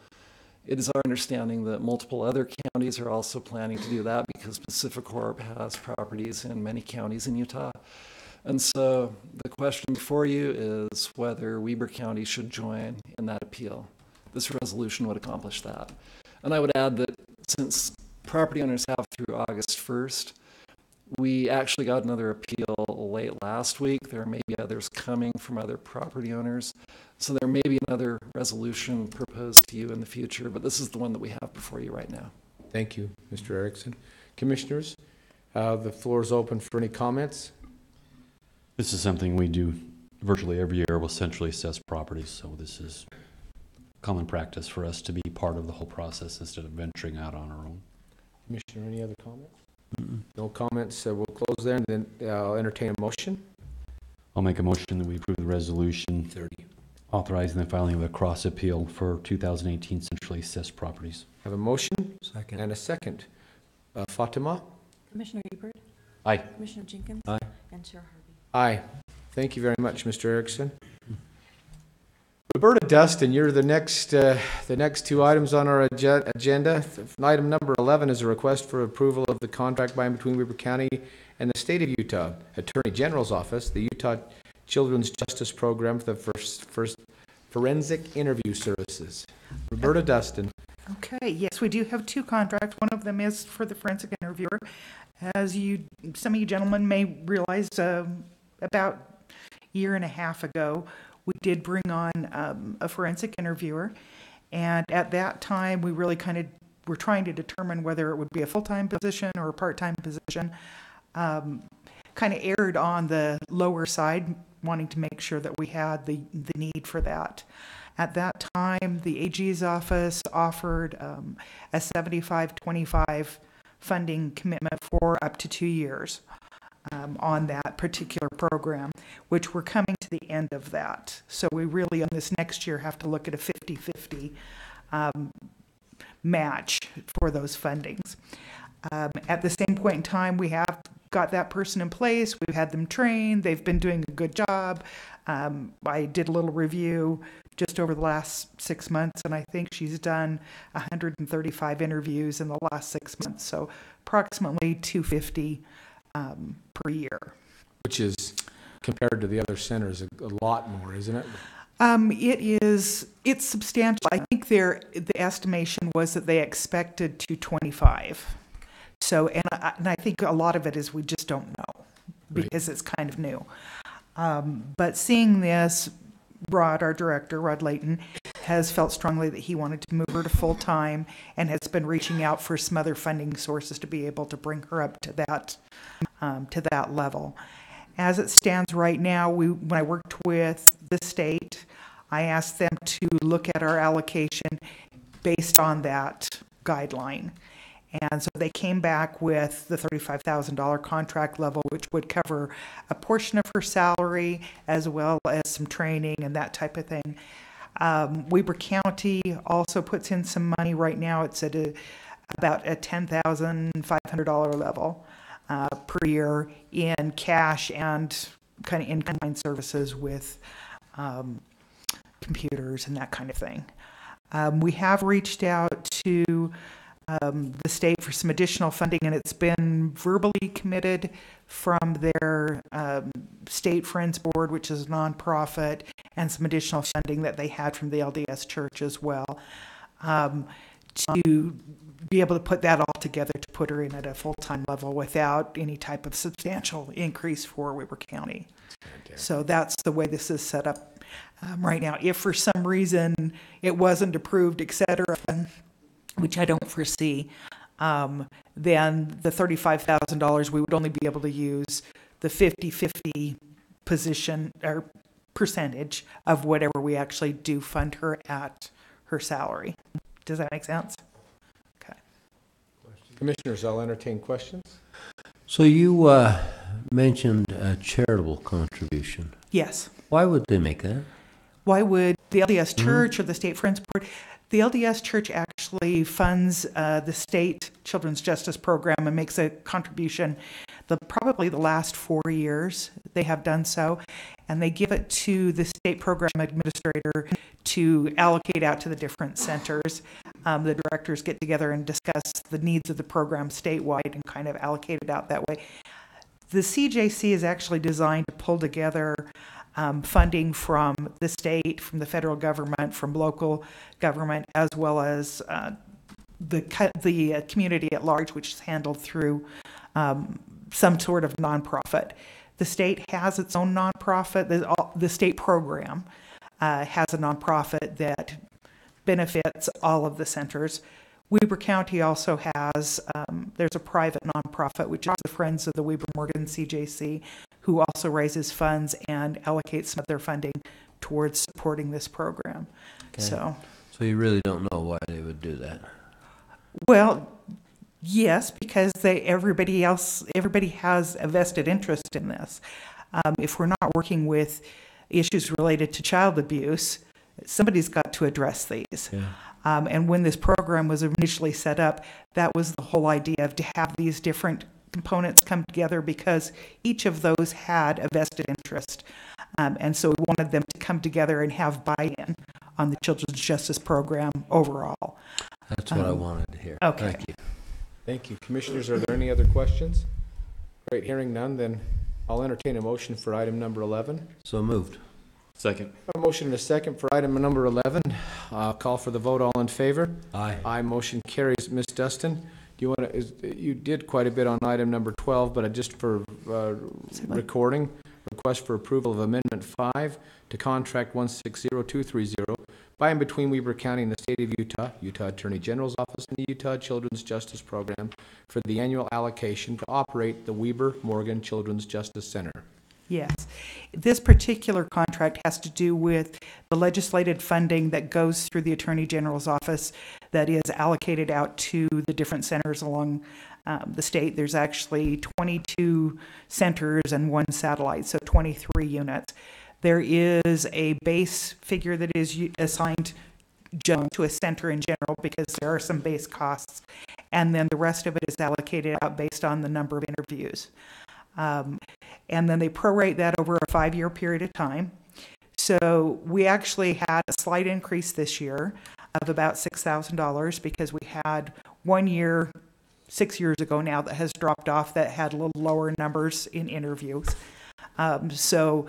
It is our understanding that multiple other counties are also planning to do that because Pacific Corp has properties in many counties in Utah. And so the question before you is whether Weber County should join in that appeal. This resolution would accomplish that. And I would add that since property owners have through August 1st, we actually got another appeal late last week. There may be others coming from other property owners. So there may be another resolution proposed to you in the future, but this is the one that we have before you right now. Thank you, Mr. Erickson. Commissioners, the floor is open for any comments. This is something we do virtually every year. We'll centrally assess properties, so this is common practice for us to be part of the whole process instead of venturing out on our own. Commissioner, any other comments? No comments. We'll close there, and then I'll entertain a motion. I'll make a motion that we approve the resolution 30 authorizing the filing of a cross appeal for 2018 centrally assessed properties. Have a motion Second. and a second. Fatima? Commissioner Ebert? Aye. Commissioner Jenkins? Aye. And Chair Harvey? Aye. Thank you very much, Mr. Erickson. Roberta Dustin, you're the next two items on our agenda. Item number 11 is a request for approval of the contract by and between Weber County and the State of Utah Attorney General's Office, the Utah Children's Justice Program for the first forensic interview services. Roberta Dustin. Okay, yes, we do have two contracts. One of them is for the forensic interviewer. As some of you gentlemen may realize, about a year and a half ago, we did bring on a forensic interviewer, and at that time, we really were trying to determine whether it would be a full-time position or a part-time position. Kind of erred on the lower side, wanting to make sure that we had the need for that. At that time, the AG's office offered a 75-25 funding commitment for up to 2 years on that particular program, which we're coming to the end of that. So we really, on this next year, have to look at a 50-50 match for those fundings. At the same point in time, we have got that person in place. We've had them trained. They've been doing a good job. I did a little review just over the last 6 months, and I think she's done 135 interviews in the last 6 months, so approximately 250 per year. Which is, compared to the other centers, a lot more, isn't it? It's substantial. I think the estimation was that they expected 225. So, and I think a lot of it is we just don't know because it's kind of new. But seeing this, our director, Rod Layton, has felt strongly that he wanted to move her to full-time and has been reaching out for some other funding sources to be able to bring her up to that level. As it stands right now, when I worked with the state, I asked them to look at our allocation based on that guideline. And so they came back with the $35,000 contract level, which would cover a portion of her salary as well as some training and that type of thing. Weber County also puts in some money right now. It's at about a $10,500 level per year in cash and kind of in-kind services with computers and that kind of thing. We have reached out to the state for some additional funding, and it's been verbally committed from their State Friends Board, which is a nonprofit, and some additional funding that they had from the LDS Church as well, to be able to put that all together to put her in at a full-time level without any type of substantial increase for Weber County. So that's the way this is set up right now. If for some reason it wasn't approved, et cetera, which I don't foresee, then the $35,000, we would only be able to use the 50-50 position or percentage of whatever we actually do fund her at her salary. Does that make sense? Okay. Commissioners, I'll entertain questions. So you mentioned a charitable contribution. Yes. Why would they make that? Why would the LDS Church or the State Friends Board? The LDS Church actually funds the state Children's Justice Program and makes a contribution. Probably the last 4 years they have done so, and they give it to the state program administrator to allocate out to the different centers. The directors get together and discuss the needs of the program statewide and kind of allocate it out that way. The CJC is actually designed to pull together funding from the state, from the federal government, from local government, as well as the community at large, which is handled through some sort of nonprofit. The state has its own nonprofit. The state program has a nonprofit that benefits all of the centers. Weber County also has, there's a private nonprofit, which is the Friends of the Weber Morgan CJC, who also raises funds and allocates some of their funding towards supporting this program. Okay. So you really don't know why they would do that? Well, yes, because everybody has a vested interest in this. If we're not working with issues related to child abuse, somebody's got to address these. Yeah. And when this program was initially set up, that was the whole idea of to have these different components come together because each of those had a vested interest. And so we wanted them to come together and have buy-in on the Children's Justice Program overall. That's what I wanted to hear. Okay. Thank you. Thank you. Commissioners, are there any other questions? Great, hearing none, then I'll entertain a motion for item number 11. So moved. Second. A motion and a second for item number 11. Call for the vote. All in favor? Aye. Aye. Motion carries. Ms. Dustin, do you want to? You did quite a bit on item number 12, but just for recording, request for approval of Amendment 5 to Contract 160230 by and between Weber County and the State of Utah, Utah Attorney General's Office, and the Utah Children's Justice Program for the annual allocation to operate the Weber Morgan Children's Justice Center. Yes. This particular contract has to do with the legislated funding that goes through the Attorney General's office that is allocated out to the different centers along the state. There's actually 22 centers and 1 satellite, so 23 units. There is a base figure that is assigned just to a center in general because there are some base costs, and then the rest of it is allocated out based on the number of interviews. And then they prorate that over a 5-year period of time. So we actually had a slight increase this year of about $6,000 because we had 1 year, 6 years ago now, that has dropped off that had a little lower numbers in interviews. So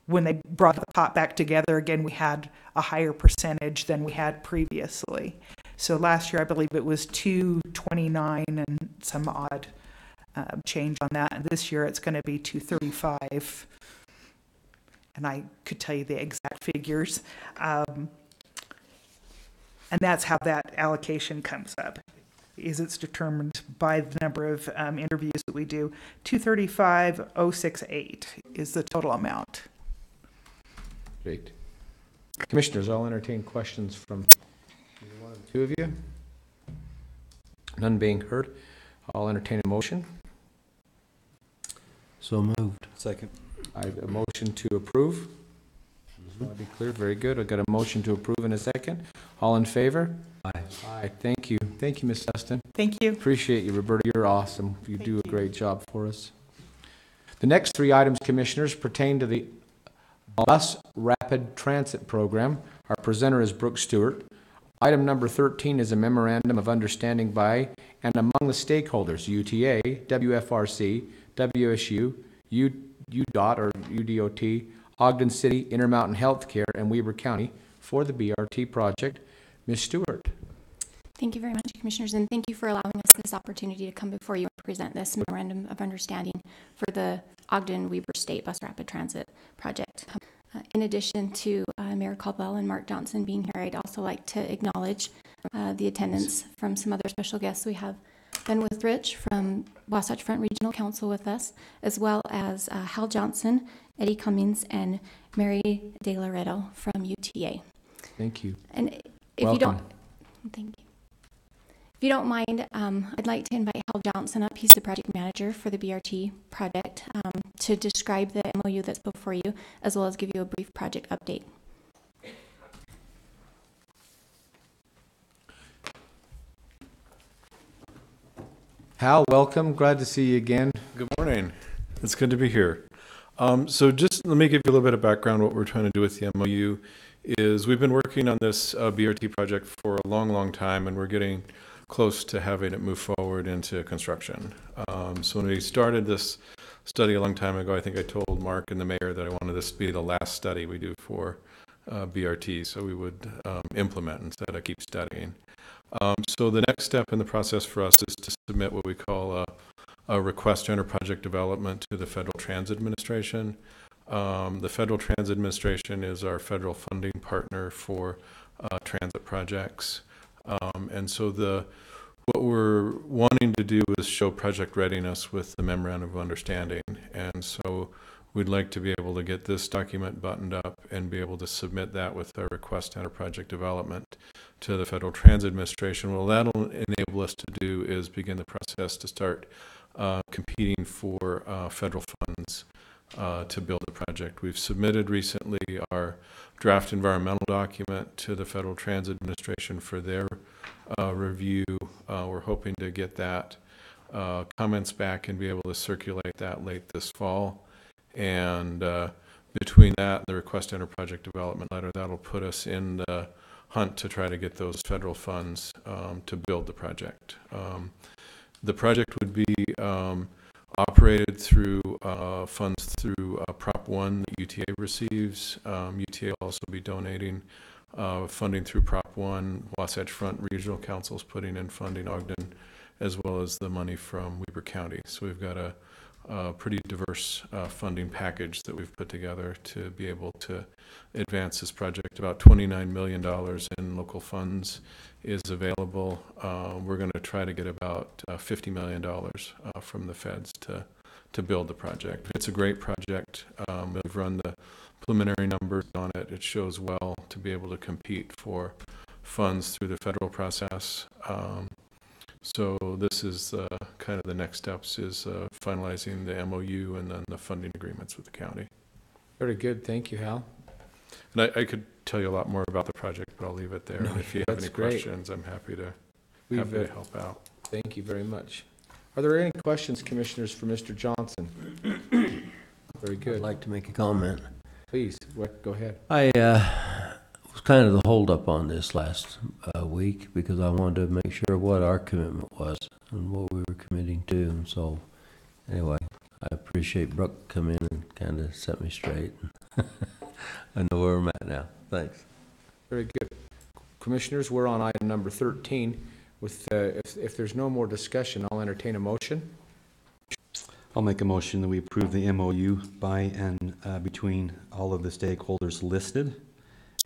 when they brought the pot back together again, we had a higher percentage than we had previously. So last year, I believe it was 229 and some odd change on that. And this year, it's going to be 235. And I could tell you the exact figures. And that's how that allocation comes up, is it's determined by the number of interviews that we do. 235,068 is the total amount. Great. Commissioners, I'll entertain questions from either one of the two of you. None being heard, I'll entertain a motion. So moved. Second. I have a motion to approve. Just want to be clear. Very good. I've got a motion to approve in a second. All in favor? Aye. Aye. Thank you. Thank you, Ms. Dustin. Thank you. Appreciate you, Roberta. You're awesome. You do a great job for us. The next 3 items, Commissioners, pertain to the Bus Rapid Transit Program. Our presenter is Brooke Stewart. Item number 13 is a memorandum of understanding by and among the stakeholders, UTA, WFRC, WSU, UDOT or UDOT, Ogden City, Intermountain Healthcare, and Weber County for the BRT project. Ms. Stewart. Thank you very much, Commissioners, and thank you for allowing us this opportunity to come before you and present this memorandum of understanding for the Ogden-Weber State Bus Rapid Transit project. In addition to Mayor Caldwell and Mark Johnson being here, I'd also like to acknowledge the attendance from some other special guests. We have Ben Withrich from Wasatch Front Regional Council with us, as well as Hal Johnson, Eddie Cummings, and Mary De Loreto from UTA. Thank you. And if you don't, thank you. If you don't mind, I'd like to invite Hal Johnson up. He's the project manager for the BRT project, to describe the MOU that's before you, as well as give you a brief project update. Hal, welcome. Glad to see you again. Good morning. It's good to be here. So just let me give you a little bit of background. What we're trying to do with the MOU is we've been working on this BRT project for a long, long time, and we're getting close to having it move forward into construction. So when we started this study a long time ago, I think I told Mark and the mayor that I wanted this to be the last study we do for BRT, so we would implement instead of keep studying. So the next step in the process for us is to submit what we call a request to enter project development to the Federal Transit Administration. The Federal Transit Administration is our federal funding partner for transit projects. And so what we're wanting to do is show project readiness with the Memorandum of Understanding. And so we'd like to be able to get this document buttoned up and be able to submit that with our request to enter project development to the Federal Transit Administration. What that'll enable us to do is begin the process to start competing for federal funds to build the project. We've submitted recently our draft environmental document to the Federal Transit Administration for their review. We're hoping to get that comments back and be able to circulate that late this fall. And between that and the request to enter project development letter, that'll put us in the hunt to try to get those federal funds to build the project. The project would be operated through funds through Prop 1 that UTA receives. UTA will also be donating funding through Prop 1. Wasatch Front Regional Council is putting in funding Ogden, as well as the money from Weber County. So we've got a pretty diverse funding package that we've put together to be able to advance this project. About $29 million in local funds is available. We're going to try to get about $50 million from the feds to build the project. It's a great project. We've run the preliminary numbers on it. It shows well to be able to compete for funds through the federal process. So this is kind of the next steps is finalizing the MOU and then the funding agreements with the county. Very good. Thank you, Hal. And I could tell you a lot more about the project, but I'll leave it there. No, And if you have that's any great. questions, I'm happy to We've, help out. Thank you very much. Are there any questions, Commissioners, for Mr. Johnson? Very good. I'd like to make a comment. Please, go ahead. I was kind of the holdup on this last week because I wanted to make sure what our commitment was and what we were committing to. And so, anyway, I appreciate Brooke coming in and kind of set me straight. I know where I'm at now. Thanks. Very good. Commissioners, we're on item number 13. With if there's no more discussion, I'll entertain a motion. I'll make a motion that we approve the MOU by and between all of the stakeholders listed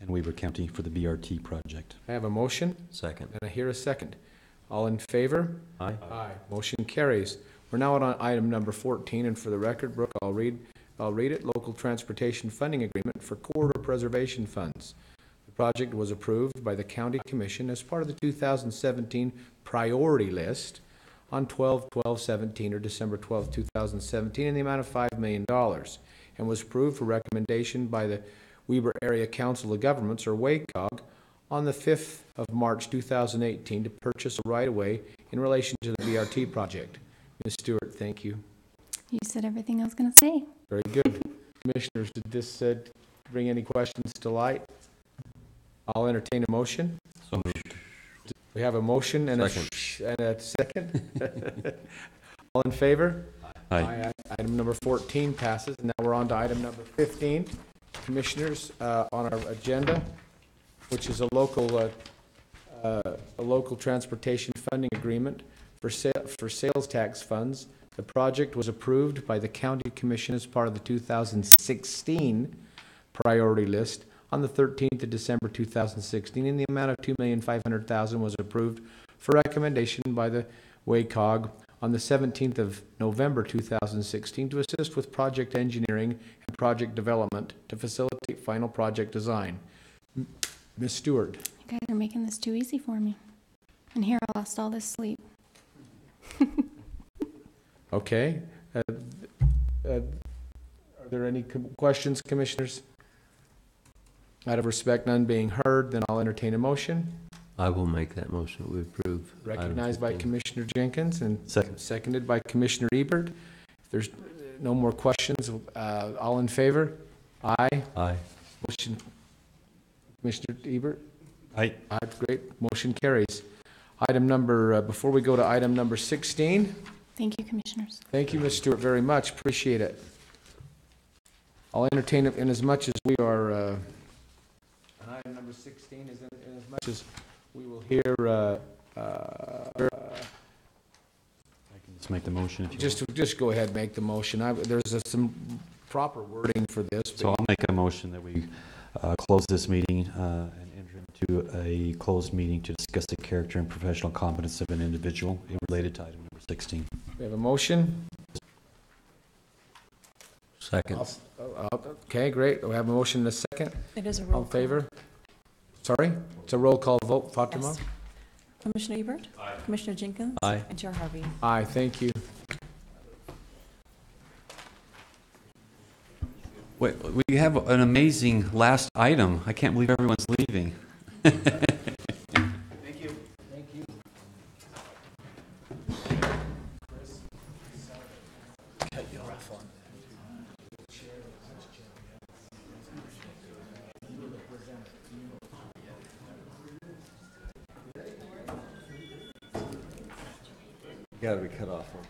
and Weber County for the BRT project. I have a motion. Second. And I hear a second. All in favor? Aye. Aye. Motion carries. We're now on item number 14, and for the record, Brooke, I'll read it. Local Transportation Funding Agreement for Corridor Preservation Funds. The project was approved by the County Commission as part of the 2017 priority list on 12/12/17 or December 12, 2017 in the amount of $5 million and was approved for recommendation by the Weber Area Council of Governments, or WACOG, on the 5th of March 2018 to purchase a right-of-way in relation to the BRT project. Ms. Stewart, thank you. You said everything I was going to say. Very good. Commissioners, did this bring any questions to light? I'll entertain a motion. So moved. We have a motion and a second. All in favor? Aye. Item number 14 passes. Now we're on to item number 15. Commissioners, on our agenda, which is a local transportation funding agreement for sales tax funds. The project was approved by the County Commission as part of the 2016 priority list on the 13th of December 2016, and the amount of $2,500,000 was approved for recommendation by the WACOG on the 17th of November 2016 to assist with project engineering and project development to facilitate final project design. Ms. Stewart. You guys are making this too easy for me. And here I lost all this sleep. Okay. Are there any questions, Commissioners? Out of respect, none being heard, then I'll entertain a motion. I will make that motion that we approve. Recognized by Commissioner Jenkins and seconded by Commissioner Ebert. If there's no more questions, all in favor? Aye. Aye. Motion. Commissioner Ebert? Aye. Aye, great. Motion carries. Item number, before we go to item number 16. Thank you, Commissioners. Thank you, Ms. Stewart, very much. Appreciate it. I'll entertain it in as much as we are, on item number 16, in as much as we will hear, I can just make the motion if you just go ahead and make the motion. There's some proper wording for this. So I'll make a motion that we close this meeting and enter into a closed meeting to discuss the character and professional competence of an individual related to item number 16. We have a motion. Second. Okay, great. We have a motion and a second. It is a roll All in favor? Sorry? It's a roll call vote. Fatima? Yes. Commissioner Ebert? Aye. Commissioner Jenkins? Aye. And Chair Harvey? Aye, thank you. Wait, we have an amazing last item. I can't believe everyone's leaving. Thank you. Thank you. You gotta be cut off once.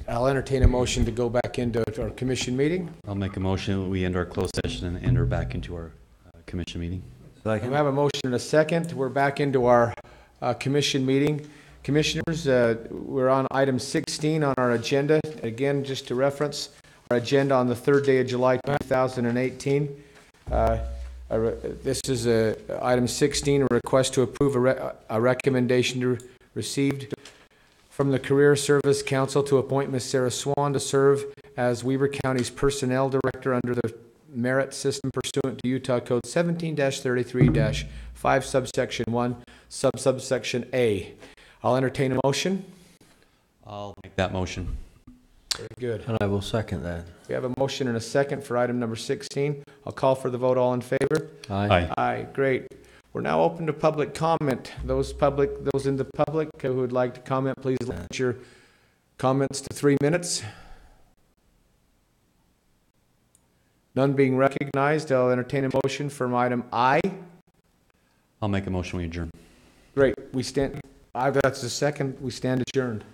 I'll entertain a motion to go back into our commission meeting. I'll make a motion that we end our closed session and enter back into our commission meeting. We have a motion and a second. We're back into our commission meeting. Commissioners, we're on item 16 on our agenda. Again, just to reference, our agenda on the 3rd day of July 2018. This is item 16, a request to approve a recommendation received from the Career Service Council to appoint Ms. Sarah Swan to serve as Weber County's Personnel Director under the merit system pursuant to Utah Code 17-33-5 subsection 1 subsection A. I'll entertain a motion. I'll make that motion. Very good. And I will second that. We have a motion and a second for item number 16. I'll call for the vote. All in favor? Aye. Aye. Great. We're now open to public comment. Those in the public who would like to comment, please limit your comments to 3 minutes. None being recognized, I'll entertain a motion from item I. I'll make a motion we adjourn. Great. We stand. That's the second. We stand adjourned.